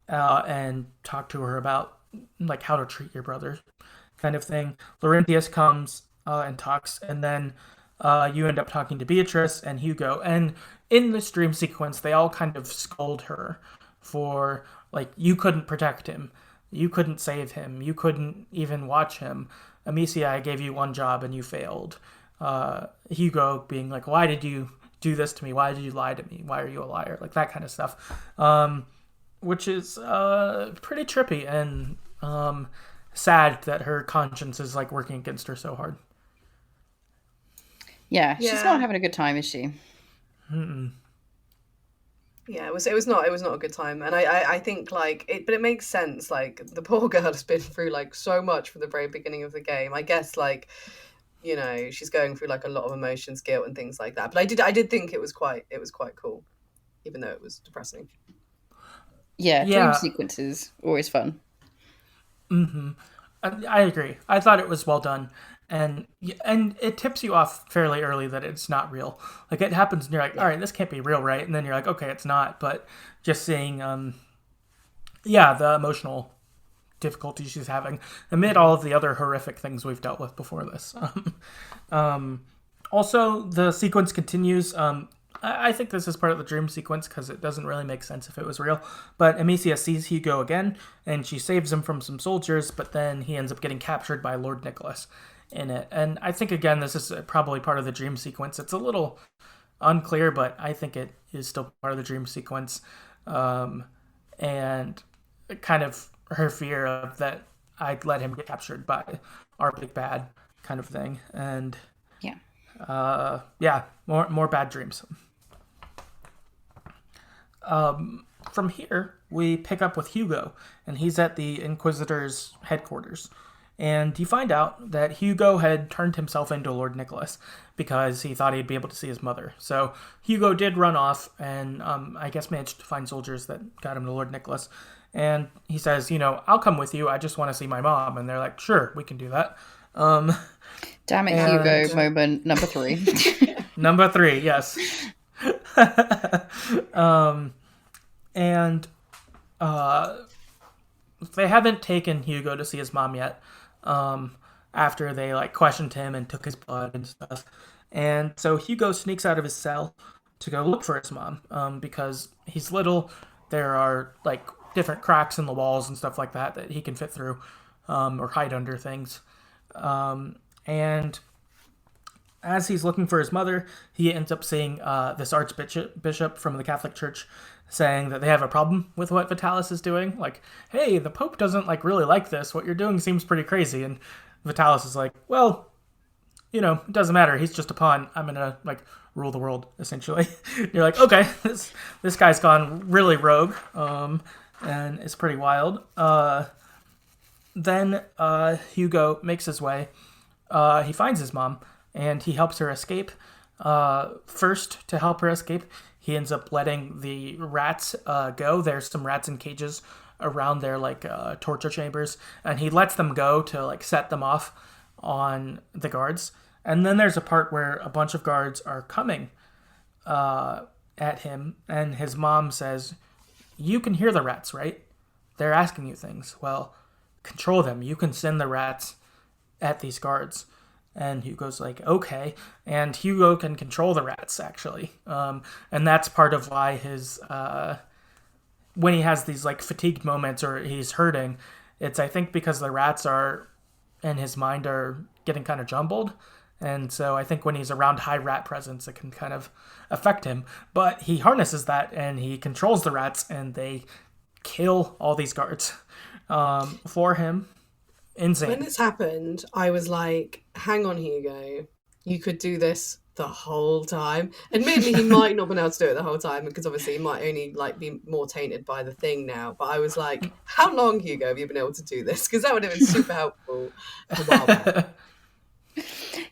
and talk to her about how to treat your brother, kind of thing. Laurentius comes and talks, and then you end up talking to Beatrice and Hugo. And in this dream sequence, they all kind of scold her for you couldn't protect him, you couldn't save him, you couldn't even watch him. Amicia, I gave you one job and you failed. Hugo being why did you do this to me? Why did you lie to me? Why are you a liar? That kind of stuff, which is pretty trippy and sad that her conscience is working against her so hard. Yeah, she's not having a good time, is she? Mm-mm. Yeah, it was not a good time, and I think but it makes sense. The poor girl has been through so much from the very beginning of the game. I guess she's going through a lot of emotions, guilt, and things like that. But I did think it was quite cool, even though it was depressing. Yeah, dream sequences always fun. Mm-hmm. I agree. I thought it was well done. And it tips you off fairly early that it's not real. It happens and you're all right, this can't be real, right? And then you're okay, it's not. But just seeing, the emotional difficulty she's having amid all of the other horrific things we've dealt with before this. Also, the sequence continues. I think this is part of the dream sequence because it doesn't really make sense if it was real. But Amicia sees Hugo again, and she saves him from some soldiers, but then he ends up getting captured by Lord Nicholas in it. And I think, again, this is probably part of the dream sequence. It's a little unclear, but I think it is still part of the dream sequence. And kind of her fear of that I'd let him get captured by our big bad kind of thing. And more bad dreams. From here, we pick up with Hugo, and he's at the Inquisitor's headquarters. And you find out that Hugo had turned himself into Lord Nicholas because he thought he'd be able to see his mother. So Hugo did run off and I guess managed to find soldiers that got him to Lord Nicholas. And he says, I'll come with you. I just want to see my mom. And they're like, sure, we can do that. Damn it, Hugo moment number 3. Number 3, yes. They haven't taken Hugo to see his mom yet. After they questioned him and took his blood and stuff. And so Hugo sneaks out of his cell to go look for his mom, because he's little. There are different cracks in the walls and stuff like that he can fit through, or hide under things. And as he's looking for his mother, he ends up seeing this archbishop from the Catholic Church saying that they have a problem with what Vitalis is doing. Hey, the Pope doesn't really like this. What you're doing seems pretty crazy. And Vitalis is well, it doesn't matter. He's just a pawn. I'm gonna rule the world, essentially. You're okay, this guy's gone really rogue, and it's pretty wild. Then Hugo makes his way. He finds his mom, and he helps her escape. First, to help her escape, he ends up letting the rats go. There's some rats in cages around their torture chambers, and he lets them go to set them off on the guards. And then there's a part where a bunch of guards are coming at him, and his mom says, "You can hear the rats, right? They're asking you things. Well, control them. You can send the rats at these guards." And Hugo's okay. And Hugo can control the rats, actually. And that's part of why his... when he has these, fatigued moments or he's hurting, it's, I think, because the rats are, in his mind, are getting kind of jumbled. And so I think when he's around high rat presence, it can kind of affect him. But he harnesses that, and he controls the rats, and they kill all these guards for him. Insane. When this happened, I was like, hang on, Hugo, you could do this the whole time. Admittedly, he might not have been able to do it the whole time because obviously he might only like be more tainted by the thing now. But I was like, how long, Hugo, have you been able to do this? Because that would have been super helpful a while back.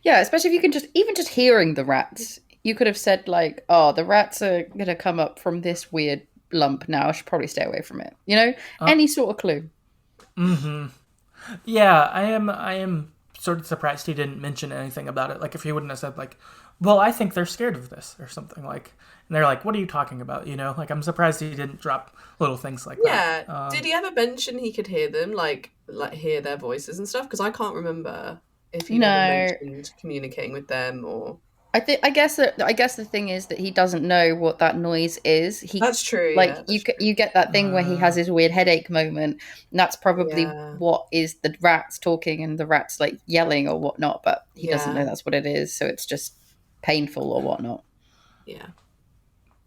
Yeah, especially if you can even just hearing the rats, you could have said like, "Oh, the rats are gonna come up from this weird lump now. I should probably stay away from it." You know, any sort of clue. Mm-hmm. Yeah, I am sort of surprised he didn't mention anything about it. Like if he wouldn't have said like, "Well, I think they're scared of this" or something like. And they're like, "What are you talking about?" You know, like I'm surprised he didn't drop little things like that. Yeah. Did he ever mention he could hear them, like hear their voices and stuff? Because I can't remember if he ever mentioned communicating with them or. I guess the thing is that he doesn't know what that noise is. That's true. Like yeah, you get that thing where he has his weird headache moment. And that's probably what is the rats talking and the rats like yelling or whatnot. But he doesn't know that's what it is, so it's just painful or whatnot. Yeah.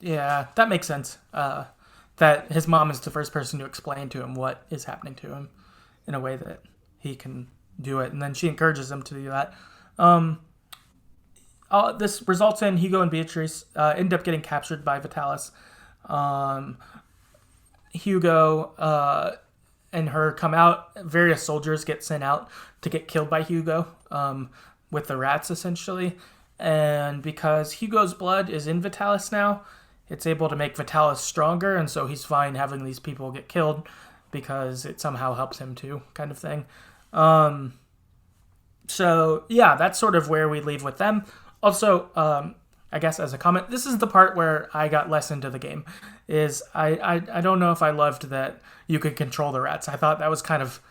Yeah, that makes sense. That his mom is the first person to explain to him what is happening to him in a way that he can do it, and then she encourages him to do that. This results in Hugo and Beatrice end up getting captured by Vitalis. Hugo and her come out. Various soldiers get sent out to get killed by Hugo with the rats, essentially. And because Hugo's blood is in Vitalis now, it's able to make Vitalis stronger, and so he's fine having these people get killed because it somehow helps him too, kind of thing. So, yeah, that's sort of where we leave with them. Also, I guess as a comment, this is the part where I got less into the game. Is I don't know if I loved that you could control the rats. I thought that was kind of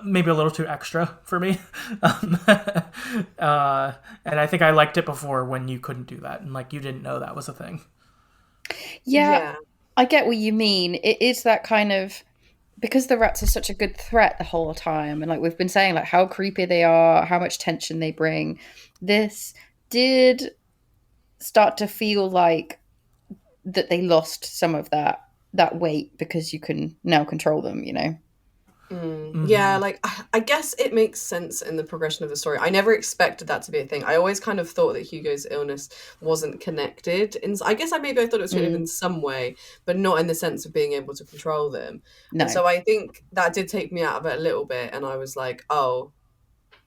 maybe a little too extra for me. And I think I liked it before when you couldn't do that and like you didn't know that was a thing. Yeah, I get what you mean. It is that kind of, because the rats are such a good threat the whole time, and like we've been saying, like how creepy they are, how much tension they bring. This did start to feel like that they lost some of that weight because you can now control them, you know. Yeah, like I guess it makes sense in the progression of the story. I never expected that to be a thing. I always kind of thought that Hugo's illness wasn't connected. And I guess I thought it was connected in some way, but not in the sense of being able to control them. No. And so I think that did take me out of it a little bit, and I was like, oh,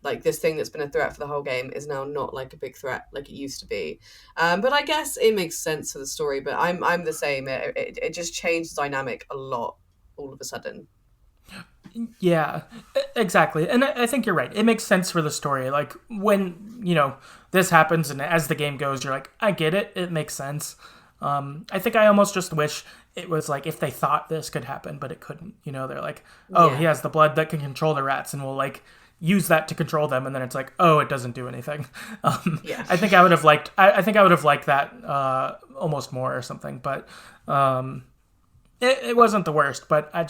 like this thing that's been a threat for the whole game is now not like a big threat like it used to be. But I guess it makes sense for the story. But I'm the same. It just changed the dynamic a lot all of a sudden. Yeah, exactly. And I think you're right. It makes sense for the story. Like when, this happens and as the game goes, you're like, I get it. It makes sense. I think I almost just wish it was like if they thought this could happen, but it couldn't. They're like, he has the blood that can control the rats and we'll like use that to control them. And then it's like, it doesn't do anything. I think I would have liked, I think I would have liked that almost more or something. But it wasn't the worst, but I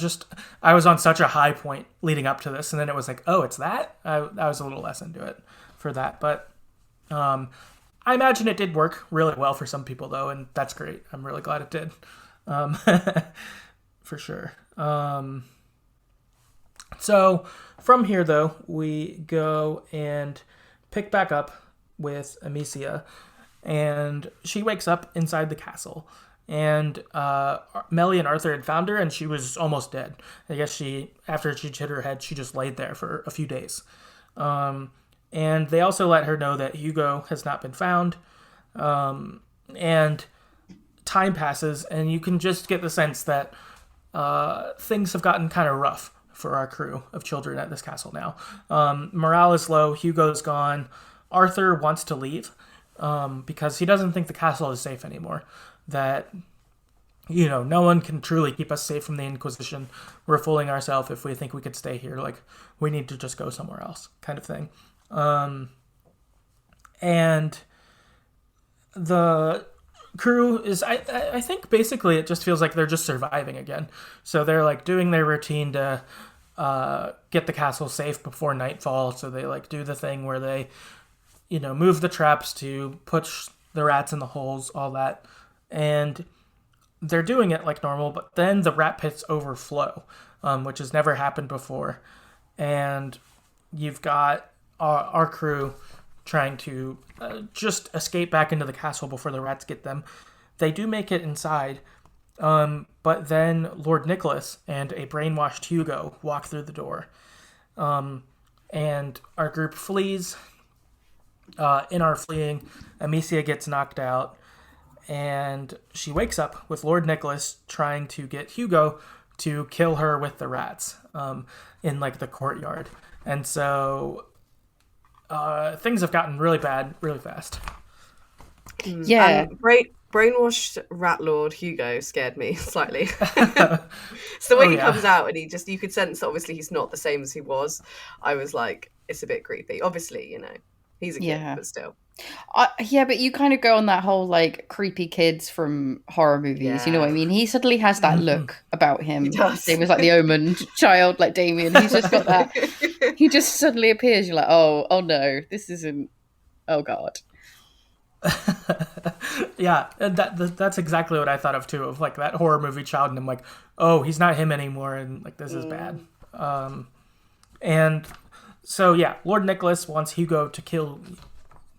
was on such a high point leading up to this, and then it was like, it's that? I was a little less into it for that, but I imagine it did work really well for some people, though, and that's great. I'm really glad it did, for sure. So from here, though, we go and pick back up with Amicia, and she wakes up inside the castle. And Melly and Arthur had found her, and she was almost dead. I guess after she hit her head, she just laid there for a few days. And they also let her know that Hugo has not been found. And time passes, and you can just get the sense that things have gotten kind of rough for our crew of children at this castle now. Morale is low. Hugo's gone. Arthur wants to leave because he doesn't think the castle is safe anymore. That, no one can truly keep us safe from the Inquisition. We're fooling ourselves if we think we could stay here. Like, we need to just go somewhere else, kind of thing. And the crew is, I think basically it just feels like they're just surviving again. So they're like doing their routine to get the castle safe before nightfall. So they like do the thing where they, move the traps to push the rats in the holes, all that. And they're doing it like normal, but then the rat pits overflow, which has never happened before. and you've got our crew trying to just escape back into the castle before the rats get them. They do make it inside, but then Lord Nicholas and a brainwashed Hugo walk through the door. And our group flees. In our fleeing, Amicia gets knocked out, and she wakes up with Lord Nicholas trying to get Hugo to kill her with the rats in like the courtyard. And so things have gotten really bad really fast. Yeah. Brainwashed rat lord Hugo scared me slightly. So when he comes out and you could sense that obviously he's not the same as he was. I was like, it's a bit creepy. Obviously, you know, he's a kid, but still. Yeah, but you kind of go on that whole like creepy kids from horror movies. You know what I mean? He suddenly has that look about him. Same as like the Omen child, like Damien. He's just got that. He just suddenly appears. You're like, oh no, this isn't. Oh God. Yeah, that's exactly what I thought of too, of like that horror movie child, and I'm like, oh, he's not him anymore, and like this is bad. And so yeah, Lord Nicholas wants Hugo to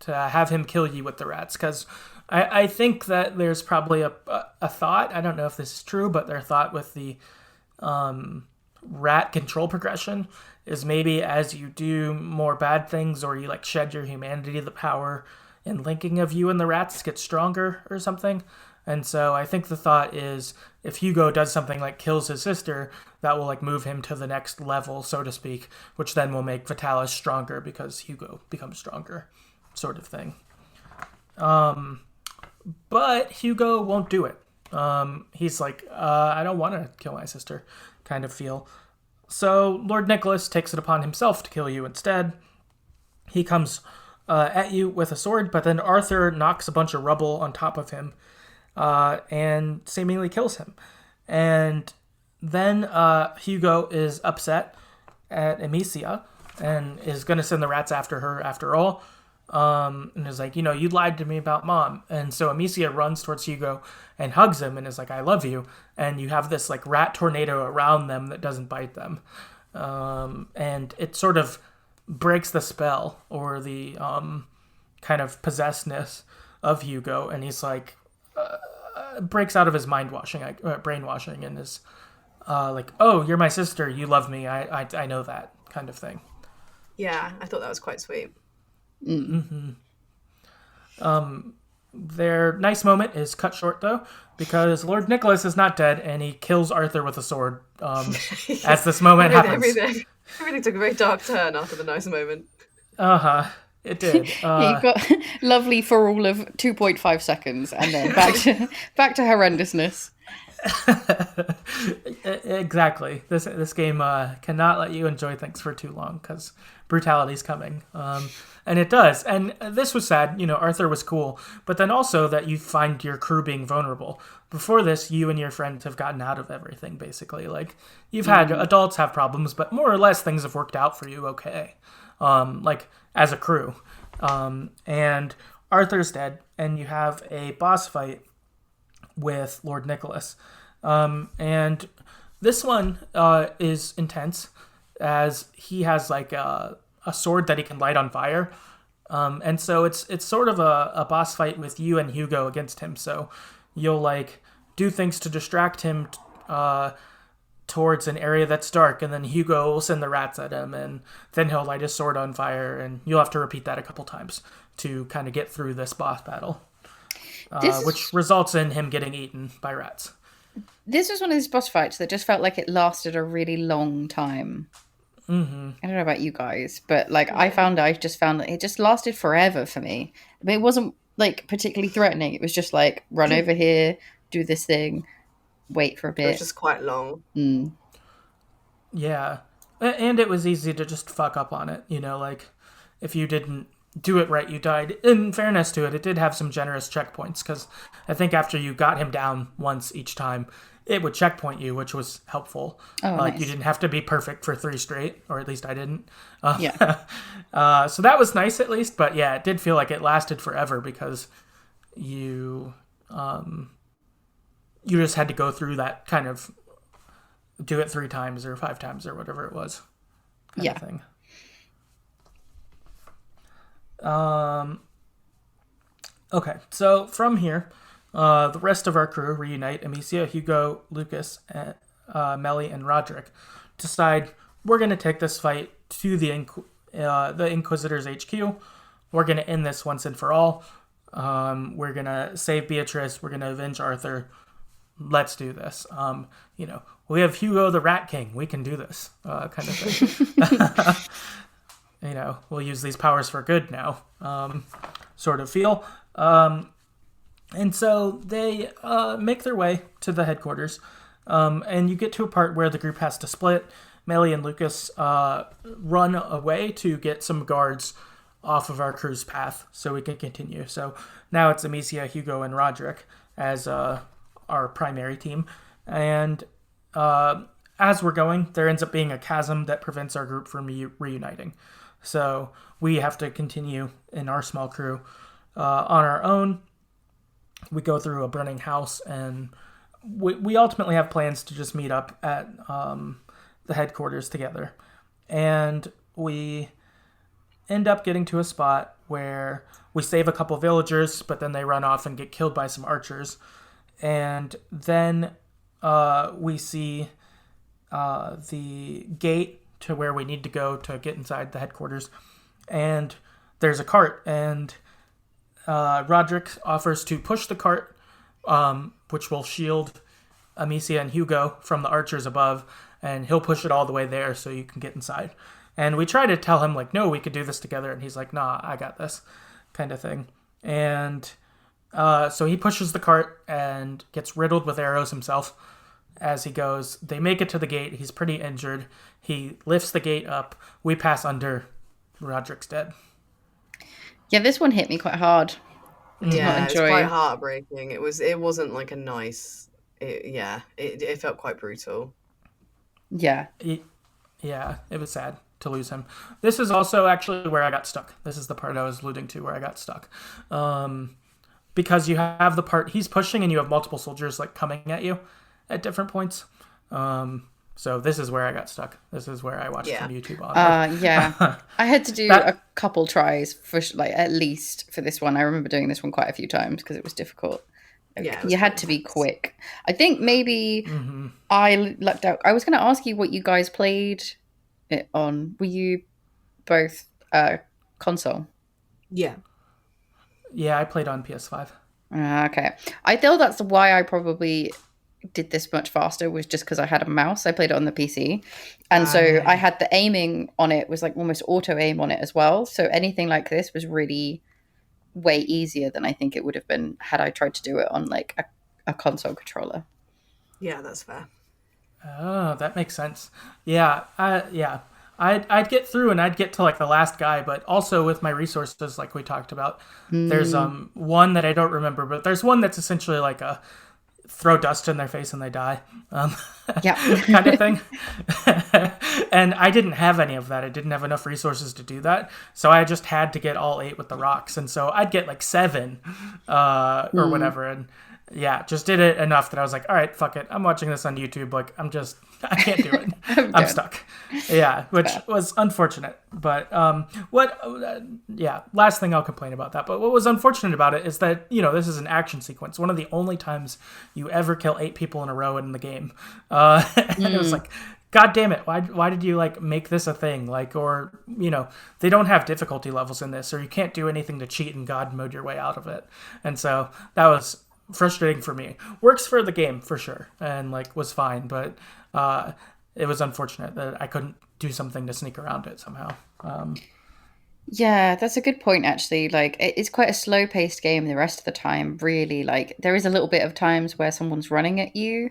have him kill you with the rats, because I think that there's probably a thought, I don't know if this is true, but their thought with the rat control progression is maybe as you do more bad things or you like shed your humanity, the power and linking of you and the rats gets stronger or something. And so I think the thought is if Hugo does something like kills his sister, that will like move him to the next level, so to speak, which then will make Vitalis stronger because Hugo becomes stronger, sort of thing. But Hugo won't do it. He's like, I don't want to kill my sister, kind of feel. So Lord Nicholas takes it upon himself to kill you instead. He comes at you with a sword, but then Arthur knocks a bunch of rubble on top of him and seemingly kills him. And then Hugo is upset at Amicia and is going to send the rats after her after all. And is like, you know, you lied to me about Mom. And so Amicia runs towards Hugo and hugs him and is like, I love you. And you have this like rat tornado around them that doesn't bite them. And it sort of breaks the spell or the kind of possessedness of Hugo. And he's like, breaks out of his brainwashing and is like, oh, you're my sister. You love me. I know that kind of thing. Yeah, I thought that was quite sweet. Mm-hmm. Their nice moment is cut short though, because Lord Nicholas is not dead and he kills Arthur with a sword as this moment happens. Everything took a very dark turn after the nice moment. It did. Yeah, you've got lovely for all of 2.5 seconds and then back to horrendousness. Exactly. This game cannot let you enjoy things for too long because brutality's coming. And it does. And this was sad. You know, Arthur was cool. But then also that you find your crew being vulnerable. Before this, you and your friends have gotten out of everything, basically. Like, you've had adults have problems, but more or less things have worked out for you okay. Like, as a crew. And Arthur's dead, and you have a boss fight with Lord Nicholas. And this one is intense, as he has like a sword that he can light on fire. And so it's sort of a boss fight with you and Hugo against him. So you'll like do things to distract him towards an area that's dark, and then Hugo will send the rats at him, and then he'll light his sword on fire, and you'll have to repeat that a couple times to kind of get through this boss battle, which results in him getting eaten by rats. This was one of these boss fights that just felt like it lasted a really long time. Mm-hmm. I don't know about you guys, but like I just found that it just lasted forever for me. I mean, it wasn't like particularly threatening. It was just like run over here, do this thing, wait for a bit. It was just quite long. Yeah. And it was easy to just fuck up on it. You know, like if you didn't do it right, you died. In fairness to it, it did have some generous checkpoints, because I think after you got him down once each time, it would checkpoint you, which was helpful. Nice. You didn't have to be perfect for 3 straight, or at least I didn't. Yeah. So that was nice at least, but yeah, it did feel like it lasted forever because you just had to go through that kind of do it 3 times or 5 times or whatever it was. kind of thing. Okay, so from here, the rest of our crew reunite. Amicia, Hugo, Lucas, Melly, and Roderick decide we're going to take this fight to the Inquisitor's HQ. We're going to end this once and for all. We're going to save Beatrice. We're going to avenge Arthur. Let's do this. We have Hugo the Rat King. We can do this, kind of thing. We'll use these powers for good now, sort of feel. And so they make their way to the headquarters, and you get to a part where the group has to split. Melly and Lucas run away to get some guards off of our crew's path so we can continue. So now it's Amicia, Hugo, and Roderick as our primary team. And as we're going, there ends up being a chasm that prevents our group from reuniting. So we have to continue in our small crew on our own. We go through a burning house, and we ultimately have plans to just meet up at the headquarters together. And we end up getting to a spot where we save a couple villagers, but then they run off and get killed by some archers. And then we see the gate to where we need to go to get inside the headquarters. And there's a cart, and Roderick offers to push the cart, which will shield Amicia and Hugo from the archers above, and he'll push it all the way there so you can get inside. And we try to tell him, like, no, we could do this together, and he's like, nah, I got this, kind of thing. And so he pushes the cart and gets riddled with arrows himself as he goes. They make it to the gate. He's pretty injured. He lifts the gate up. We pass under. Roderick's dead. Yeah, this one hit me quite hard. Yeah, it's quite heartbreaking. It wasn't like a nice. It felt quite brutal. Yeah. Yeah, it was sad to lose him. This is also actually where I got stuck. This is the part I was alluding to where I got stuck. Because you have the part he's pushing and you have multiple soldiers like coming at you at different points. So this is where I got stuck. This is where I watched some YouTube on. Yeah. I had to do a couple tries for at least for this one. I remember doing this one quite a few times because it was difficult. Yeah, you had to be quick. I think maybe I lucked out. I was going to ask you what you guys played it on. Were you both console? Yeah. Yeah, I played on PS5. Okay. I feel that's why I probably did this much faster, was just because I had a mouse. I played it on the PC. And so I had the aiming on it was like almost auto aim on it as well. So anything like this was really way easier than I think it would have been had I tried to do it on like a console controller. Yeah, that's fair. Oh, that makes sense. Yeah, I'd get through and I'd get to like the last guy, but also with my resources, like we talked about, there's one that I don't remember, but there's one that's essentially like a throw dust in their face and they die, kind of thing. And I didn't have any of that. I didn't have enough resources to do that, so I just had to get all 8 with the rocks, and so I'd get like 7 or whatever, and just did it enough that I was like, all right, fuck it, I'm watching this on YouTube, like I can't do it. I'm stuck. Yeah, which was unfortunate. But last thing I'll complain about that. But what was unfortunate about it is that, this is an action sequence. One of the only times you ever kill 8 people in a row in the game. And it was like, God damn it, why did you like make this a thing? Like, or, they don't have difficulty levels in this, or you can't do anything to cheat and God mode your way out of it. And so that was frustrating for me. Works for the game for sure, and like was fine, but it was unfortunate that I couldn't do something to sneak around it somehow. Yeah, that's a good point actually. Like it's quite a slow paced game the rest of the time, really. Like there is a little bit of times where someone's running at you,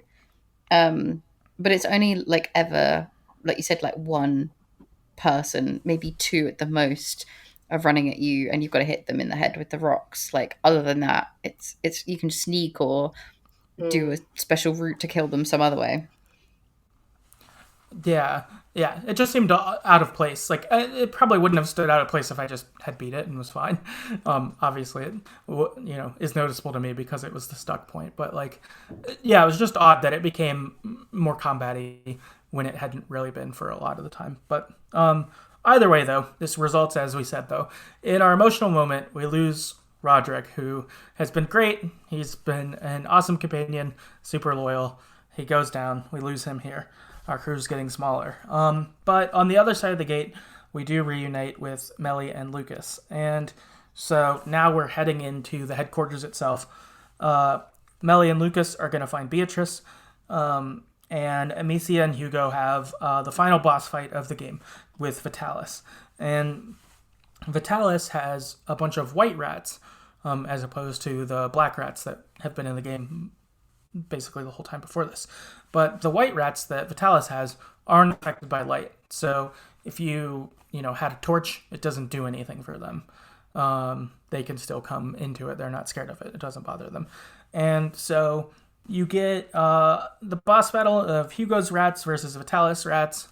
but it's only like ever, like you said, like one person, maybe 2 at the most, of running at you, and you've got to hit them in the head with the rocks. Like other than that, it's you can sneak or do a special route to kill them some other way. Yeah, it just seemed out of place. Like it probably wouldn't have stood out of place if I just had beat it and was fine. Obviously, it is noticeable to me because it was the stuck point. But like, it was just odd that it became more combat-y when it hadn't really been for a lot of the time. But either way, though, this results, as we said, though, in our emotional moment, we lose Roderick, who has been great. He's been an awesome companion, super loyal. He goes down. We lose him here. Our crew's getting smaller. But on the other side of the gate, we do reunite with Melly and Lucas. And so now we're heading into the headquarters itself. Melly and Lucas are going to find Beatrice. And Amicia and Hugo have the final boss fight of the game with Vitalis. And Vitalis has a bunch of white rats, as opposed to the black rats that have been in the game basically the whole time before this. But the white rats that Vitalis has aren't affected by light. So if you had a torch, it doesn't do anything for them. They can still come into it. They're not scared of it. It doesn't bother them. And so you get the boss battle of Hugo's rats versus Vitalis rats,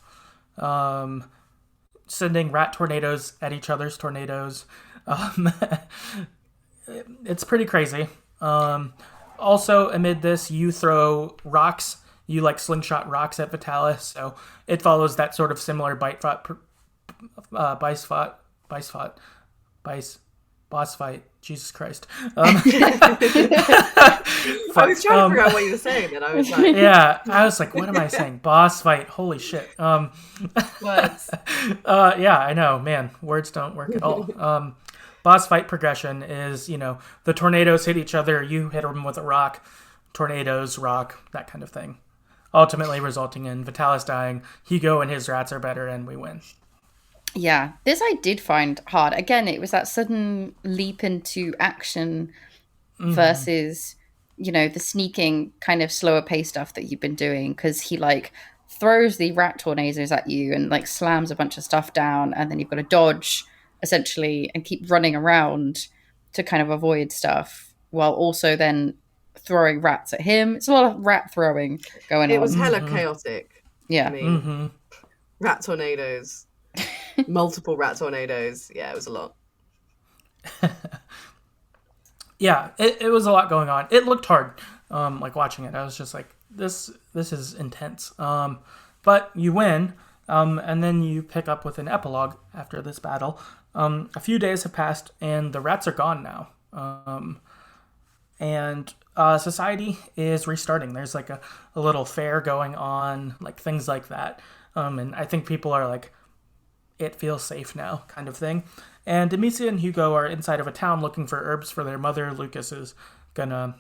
sending rat tornadoes at each other's tornadoes. It's pretty crazy. Also, amid this, you throw rocks. You slingshot rocks at Vitalis, so it follows that sort of similar boss fight. Jesus Christ. I was trying to figure out what you were saying, and I was like... Yeah, I was like, what am I saying? Boss fight. Holy shit. Words. Yeah, I know. Man, words don't work at all. Boss fight progression is, the tornadoes hit each other, you hit them with a rock, tornadoes, rock, that kind of thing. Ultimately resulting in Vitalis dying, Hugo and his rats are better, and we win. Yeah, this I did find hard. Again, it was that sudden leap into action versus, the sneaking kind of slower pace stuff that you've been doing, because he throws the rat tornadoes at you and slams a bunch of stuff down, and then you've got to dodge essentially and keep running around to kind of avoid stuff while also then throwing rats at him. It's a lot of rat throwing going on. It was hella chaotic. Yeah. I mean, rat tornadoes. Multiple rat tornadoes. Yeah, it was a lot. Yeah, it was a lot going on. It looked hard, watching it. I was just like, this is intense. But you win, and then you pick up with an epilogue after this battle. A few days have passed, and the rats are gone now. And society is restarting. There's a little fair going on, things like that. And I think people are it feels safe now, kind of thing. And Amicia and Hugo are inside of a town looking for herbs for their mother. Lucas is gonna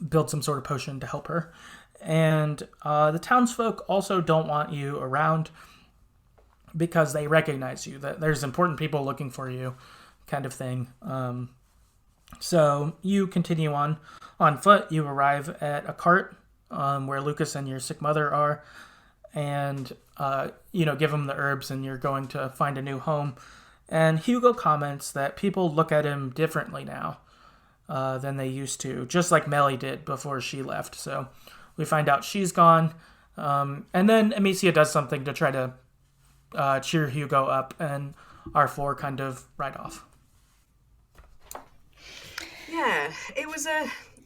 build some sort of potion to help her. And the townsfolk also don't want you around because they recognize you, that there's important people looking for you, kind of thing. So you continue on foot. You arrive at a cart where Lucas and your sick mother are, and give them the herbs, and you're going to find a new home. And Hugo comments that people look at him differently now than they used to, just like Melly did before she left. So we find out she's gone, and then Amicia does something to try to cheer Hugo up, and our four kind of ride off. Yeah, it was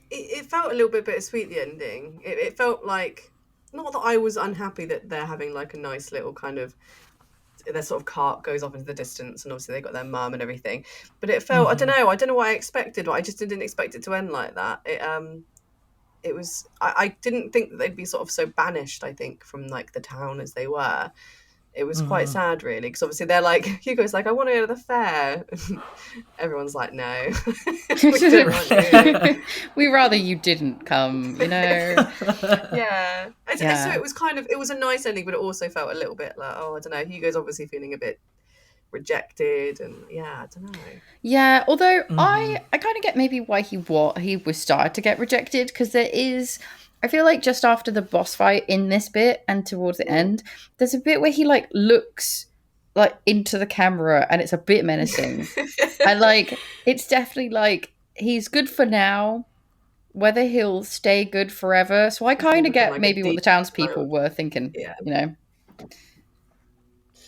it felt a little bit bittersweet, the ending. It felt like, not that I was unhappy that they're having a nice little kind of, their sort of cart goes off into the distance, and obviously they got their mum and everything, but it felt, I don't know what I expected, but I just didn't expect it to end like that. It was, I didn't think that they'd be sort of so banished, I think, from the town as they were. It was quite sad, really, because obviously they're Hugo's I want to go to the fair. Everyone's no. We don't want you. We rather you didn't come, Yeah. So it was it was a nice ending, but it also felt a little bit I don't know, Hugo's obviously feeling a bit rejected, and I don't know. Yeah, although I kind of get maybe why he was started to get rejected, because there is, I feel just after the boss fight in this bit and towards the end, there's a bit where he looks into the camera, and it's a bit menacing. And it's definitely he's good for now, whether he'll stay good forever. So I kind of get maybe what the townspeople were thinking,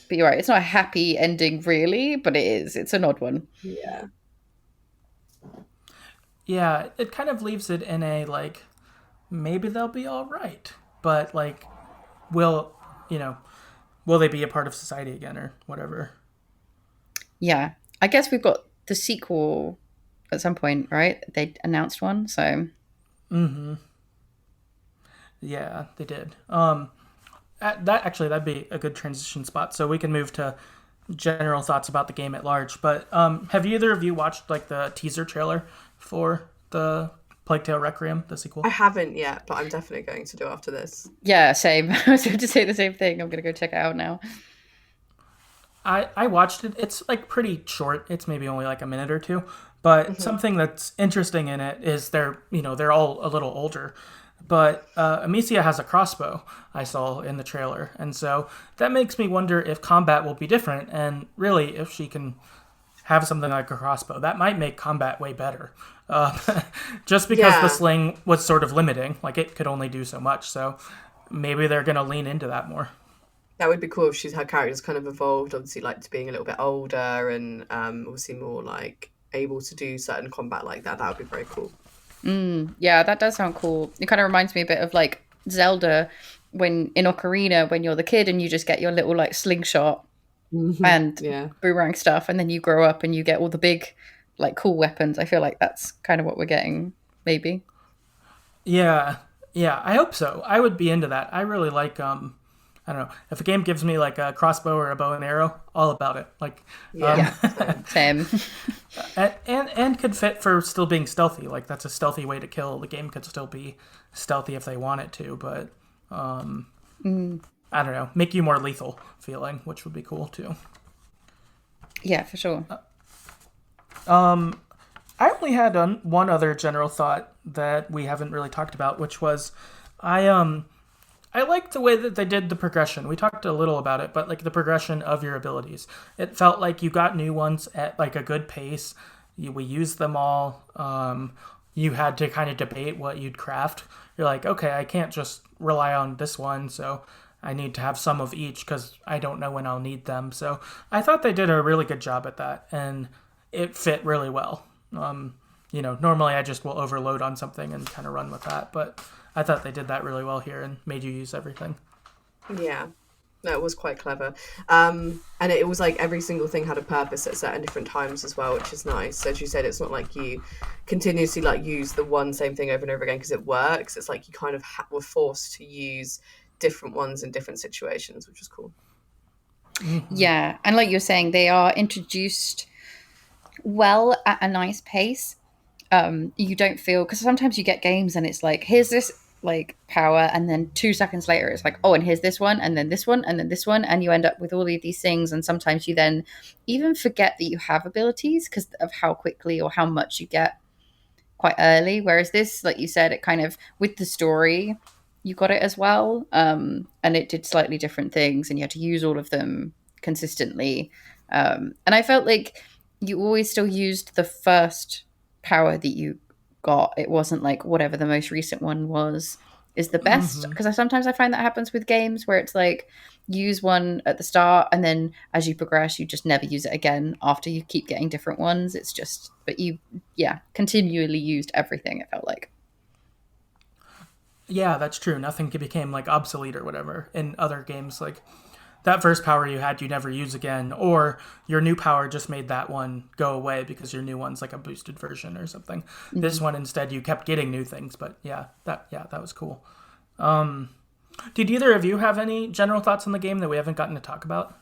But you're right, it's not a happy ending really, but it is. It's an odd one. Yeah. Yeah, it kind of leaves it in a maybe they'll be all right, but will will they be a part of society again or whatever? Yeah. I guess we've got the sequel at some point, right? They announced one, so. Mm-hmm. Yeah, they did. That'd be a good transition spot. So we can move to general thoughts about the game at large. But have either of you watched like the teaser trailer for the Plague Tale Requiem, the sequel? I haven't yet, but I'm definitely going to do after this. Yeah, same. I was going to say the same thing. I'm going to go check it out now. I watched it. It's like pretty short. It's maybe only like a minute or two. But something that's interesting in it is they're all a little older. But Amicia has a crossbow, I saw in the trailer. And so that makes me wonder if combat will be different. And really, if she can have something like a crossbow, that might make combat way better. Just because the sling was sort of limiting. Like, it could only do so much. So maybe they're going to lean into that more. That would be cool if her character's kind of evolved, obviously, like, to being a little bit older and obviously more, like, able to do certain combat like that. That would be very cool. Yeah, that does sound cool. It kind of reminds me a bit of, like, Zelda in Ocarina, when you're the kid and you just get your little, like, slingshot and boomerang stuff, and then you grow up and you get all the big, like, cool weapons. I feel like that's kind of what we're getting, maybe. Yeah, I hope so. I would be into that. I really like I don't know, if a game gives me like a crossbow or a bow and arrow, all about it. Like, Same. and could fit for still being stealthy. Like, that's a stealthy way to kill. The game could still be stealthy if they want it to, but I don't know, make you more lethal feeling, which would be cool too. Yeah, for sure. I only had one other general thought that we haven't really talked about, which was I like the way that they did the progression. We talked a little about it, but like the progression of your abilities. It felt like you got new ones at like a good pace. We used them all. You had to kind of debate what you'd craft. You're like, okay, I can't just rely on this one, so I need to have some of each because I don't know when I'll need them. So I thought they did a really good job at that, and it fit really well. Normally I just will overload on something and kind of run with that, but I thought they did that really well here and made you use everything. Yeah, no, it was quite clever. And it was like every single thing had a purpose at certain different times as well, which is nice. So as you said, it's not like you continuously like use the same thing over and over again because it works. It's like you kind of were forced to use different ones in different situations, which was cool. Mm-hmm. Yeah, and like you're saying, they are introduced well at a nice pace. You don't feel, because sometimes you get games and it's like, here's this like power, and then 2 seconds later it's like, oh, and here's this one, and then this one, and then this one, and you end up with all of these things, and sometimes you then even forget that you have abilities because of how quickly or how much you get quite early. Whereas this, like you said, it kind of, with the story, you got it as well, and it did slightly different things, and you had to use all of them consistently, and I felt like you always still used the first power that you got. It wasn't like whatever the most recent one was is the best, because sometimes I find that happens with games where it's like use one at the start and then as you progress you just never use it again after you keep getting different ones. It's just, but you continually used everything, it felt like. Yeah, that's true. Nothing became like obsolete or whatever in other games. Like, that first power you had, you never use again, or your new power just made that one go away because your new one's like a boosted version or something. Mm-hmm. This one, instead, you kept getting new things, but that was cool. Did either of you have any general thoughts on the game that we haven't gotten to talk about?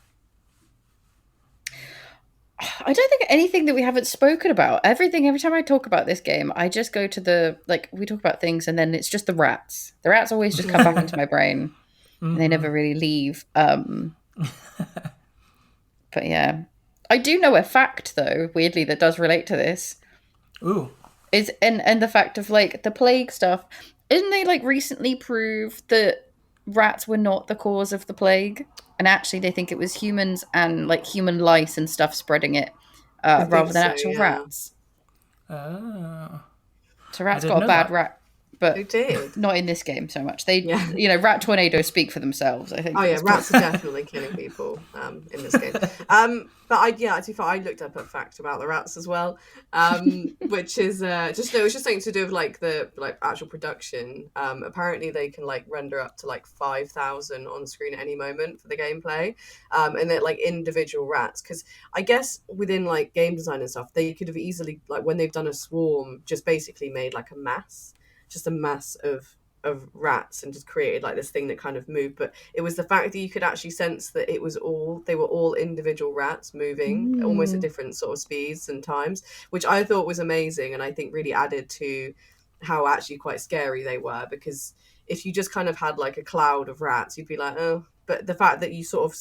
I don't think anything that we haven't spoken about. Every time I talk about this game, I just go to we talk about things and then it's just the rats. The rats always just come back into my brain. And they never really leave. But yeah. I do know a fact, though, weirdly, that does relate to this. Ooh. Is and the fact of, like, the plague stuff. Didn't they, like, recently prove that rats were not the cause of the plague? And actually, they think it was humans and, like, human lice and stuff spreading it rather than actual rats. Oh. So rats got a bad but They did. not in this game so much. They, Yeah. you know, rat tornadoes speak for themselves, I think. Oh yeah, rats are definitely killing people in this game. But I looked up a fact about the rats as well, which is it's just something to do with like the actual production. Apparently they can like render up to like 5,000 on screen at any moment for the gameplay, and they're like individual rats. Because I guess within like game design and stuff, they could have easily like when they've done a swarm, just basically made like a mass of rats and just created like this thing that kind of moved. But it was the fact that you could actually sense that they were all individual rats moving almost at different sort of speeds and times, which I thought was amazing, and I think really added to how actually quite scary they were. Because if you just kind of had like a cloud of rats, you'd be like, oh. But the fact that you sort of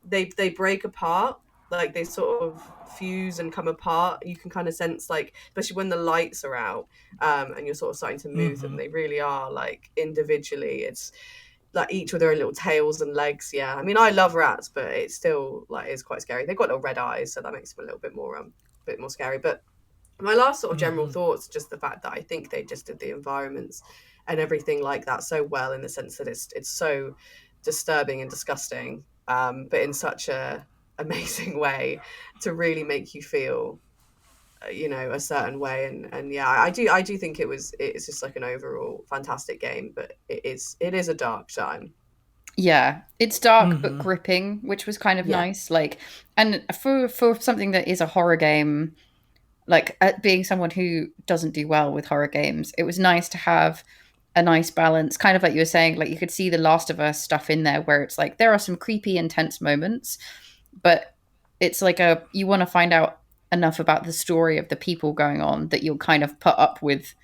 they break apart, like they sort of fuse and come apart, you can kind of sense, like, especially when the lights are out, and you're sort of starting to move them, they really are like individually, it's like each with their own little tails and legs. Yeah, I mean, I love rats, but it's still like it's quite scary. They've got little red eyes, so that makes them a little bit more scary. But my last sort of general thoughts, just the fact that I think they just did the environments and everything like that so well, in the sense that it's so disturbing and disgusting, but in such a amazing way to really make you feel a certain way. And yeah, I do think it's just like an overall fantastic game, but it is a dark time. Yeah, it's dark but gripping, which was kind of nice. Like, and for something that is a horror game, like being someone who doesn't do well with horror games, it was nice to have a nice balance, kind of like you were saying, like you could see the Last of Us stuff in there, where it's like there are some creepy, intense moments, but it's like you want to find out enough about the story of the people going on that you'll kind of put up with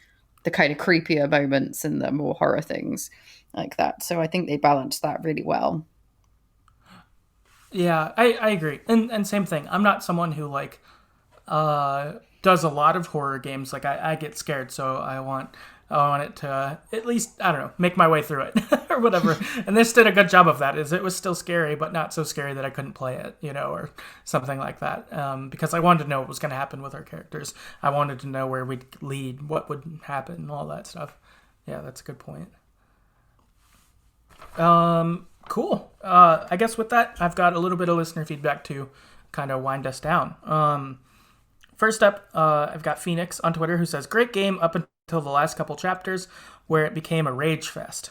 the kind of creepier moments and the more horror things like that. So I think they balanced that really well. Yeah, I agree. And same thing. I'm not someone who like does a lot of horror games. Like I get scared, so I want it to at least, I don't know, make my way through it or whatever. And this did a good job of that. It was still scary, but not so scary that I couldn't play it, or something like that. Because I wanted to know what was going to happen with our characters. I wanted to know where we'd lead, what would happen, all that stuff. Yeah, that's a good point. Cool. I guess with that, I've got a little bit of listener feedback to kind of wind us down. First up, I've got Phoenix on Twitter who says, great game up until the last couple chapters where it became a rage fest.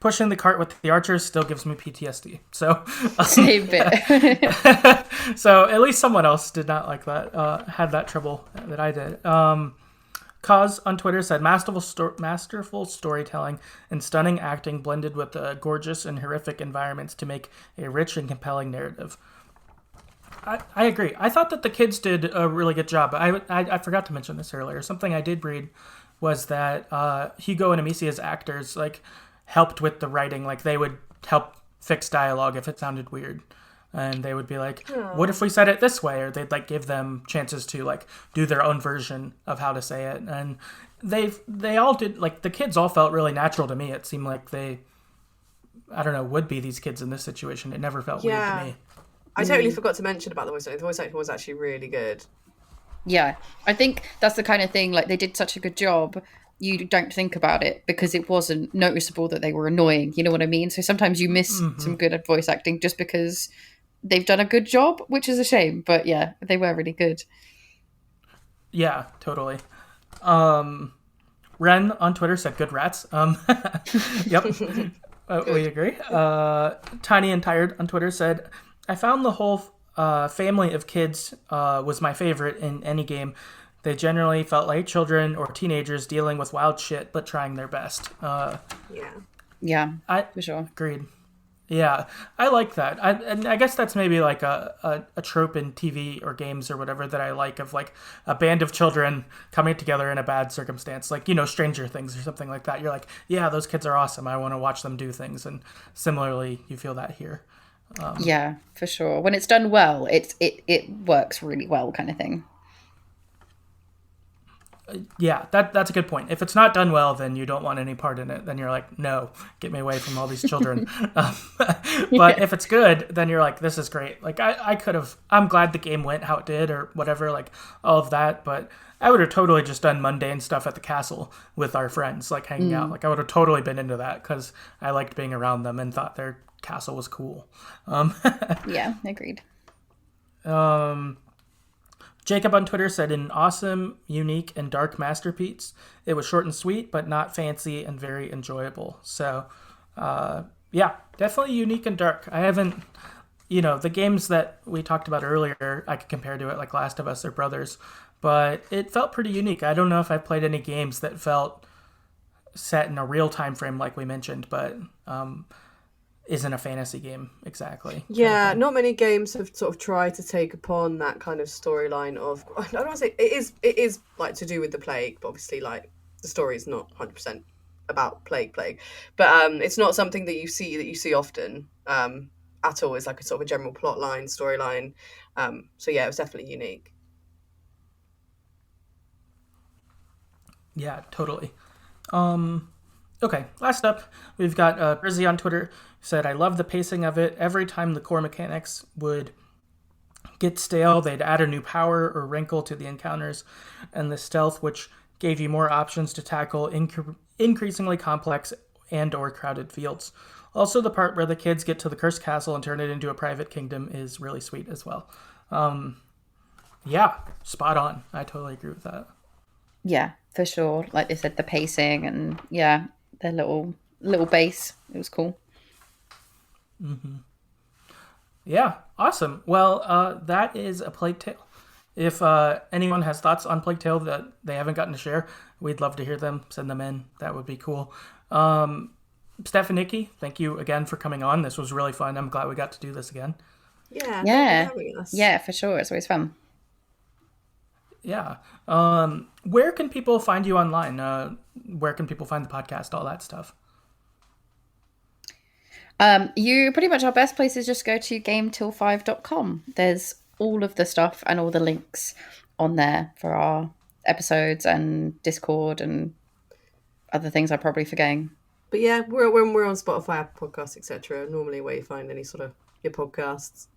Pushing the cart with the archers still gives me PTSD. So same bit. So at least someone else did not like that, had that trouble that I did. Cause on Twitter said, masterful storytelling and stunning acting blended with gorgeous and horrific environments to make a rich and compelling narrative. I agree. I thought that the kids did a really good job. I forgot to mention this earlier. Something I did read was that Hugo and Amicia's actors like helped with the writing. Like they would help fix dialogue if it sounded weird. And they would be like, what if we said it this way? Or they'd like give them chances to like do their own version of how to say it. And they all did, like the kids all felt really natural to me. It seemed like they, I don't know, would be these kids in this situation. It never felt weird to me. I totally forgot to mention about the voice acting. The voice acting was actually really good. Yeah, I think that's the kind of thing, like they did such a good job, you don't think about it because it wasn't noticeable that they were annoying, you know what I mean? So sometimes you miss some good voice acting just because they've done a good job, which is a shame, but yeah, they were really good. Yeah, totally. Ren on Twitter said, good rats. Yep, we agree. Tiny and Tired on Twitter said, I found the whole family of kids was my favorite in any game. They generally felt like children or teenagers dealing with wild shit, but trying their best. Yeah, for sure. Agreed. Yeah, I like that. And I guess that's maybe like a trope in TV or games or whatever that I like, of like a band of children coming together in a bad circumstance, like, Stranger Things or something like that. You're like, yeah, those kids are awesome. I want to watch them do things. And similarly, you feel that here. Yeah, for sure. When it's done well, it works really well, kind of thing. Yeah, that's a good point. If it's not done well, then you don't want any part in it. Then you're like, no, get me away from all these children. But if it's good, then you're like, this is great. Like I'm glad the game went how it did or whatever, like all of that. But I would have totally just done mundane stuff at the castle with our friends, like hanging out. Like I would have totally been into that because I liked being around them and thought their castle was cool. Yeah, agreed. Jacob on Twitter said, an awesome, unique, and dark masterpiece. It was short and sweet, but not fancy and very enjoyable. So, yeah, definitely unique and dark. I haven't, the games that we talked about earlier, I could compare to it, like Last of Us or Brothers, but it felt pretty unique. I don't know if I've played any games that felt set in a real time frame like we mentioned, but isn't a fantasy game exactly. Yeah, not many games have sort of tried to take upon that kind of storyline of, I don't want to say it is like to do with the plague, but obviously like the story is not 100% about plague, but it's not something that you see often at all. It's like a sort of a general plot line, storyline. So yeah, it was definitely unique. Yeah, totally. Okay, last up, we've got Brizzy on Twitter who said, I love the pacing of it. Every time the core mechanics would get stale, they'd add a new power or wrinkle to the encounters, and the stealth, which gave you more options to tackle increasingly complex and or crowded fields. Also, the part where the kids get to the cursed castle and turn it into a private kingdom is really sweet as well. Yeah, spot on. I totally agree with that. Yeah, for sure. Like they said, the pacing and yeah, their little base. It was cool. Mm-hmm. Yeah, awesome. Well, that is A Plague Tale. If anyone has thoughts on Plague Tale that they haven't gotten to share, we'd love to hear them. Send them in. That would be cool. Steph and Nikki, thank you again for coming on. This was really fun. I'm glad we got to do this again. Yeah. Yeah. Yeah, for sure. It's always fun. Yeah. Where can people find you online? Where can people find the podcast? All that stuff. You pretty much, our best place is just go to gametil5.com. There's all of the stuff and all the links on there for our episodes and Discord and other things I'm probably forgetting. But yeah, we're on Spotify, Apple Podcasts, etc. Normally where you find any sort of your podcasts.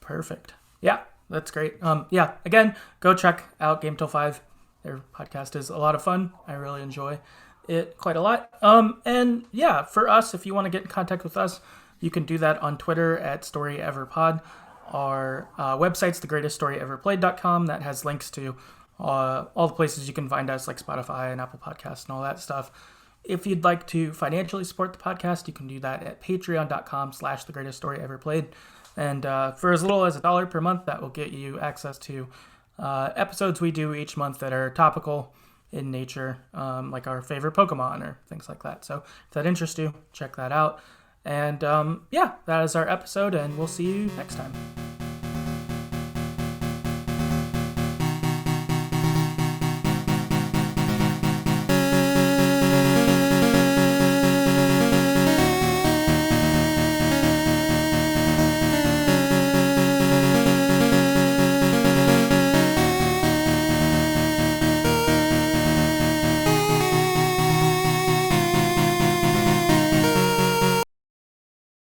Perfect. Yeah, that's great. Yeah, again, go check out Game Till 5. Their podcast is a lot of fun. I really enjoy it quite a lot. And yeah, for us, if you want to get in contact with us, you can do that on Twitter at StoryEverPod. Our website's TheGreatestStoryEverPlayed.com. That has links to all the places you can find us, like Spotify and Apple Podcasts and all that stuff. If you'd like to financially support the podcast, you can do that at patreon.com/TheGreatestStoryEverPlayed. And for as little as $1 per month, that will get you access to episodes we do each month that are topical in nature, like our favorite Pokemon or things like that. So if that interests you, check that out. And yeah, that is our episode, and we'll see you next time.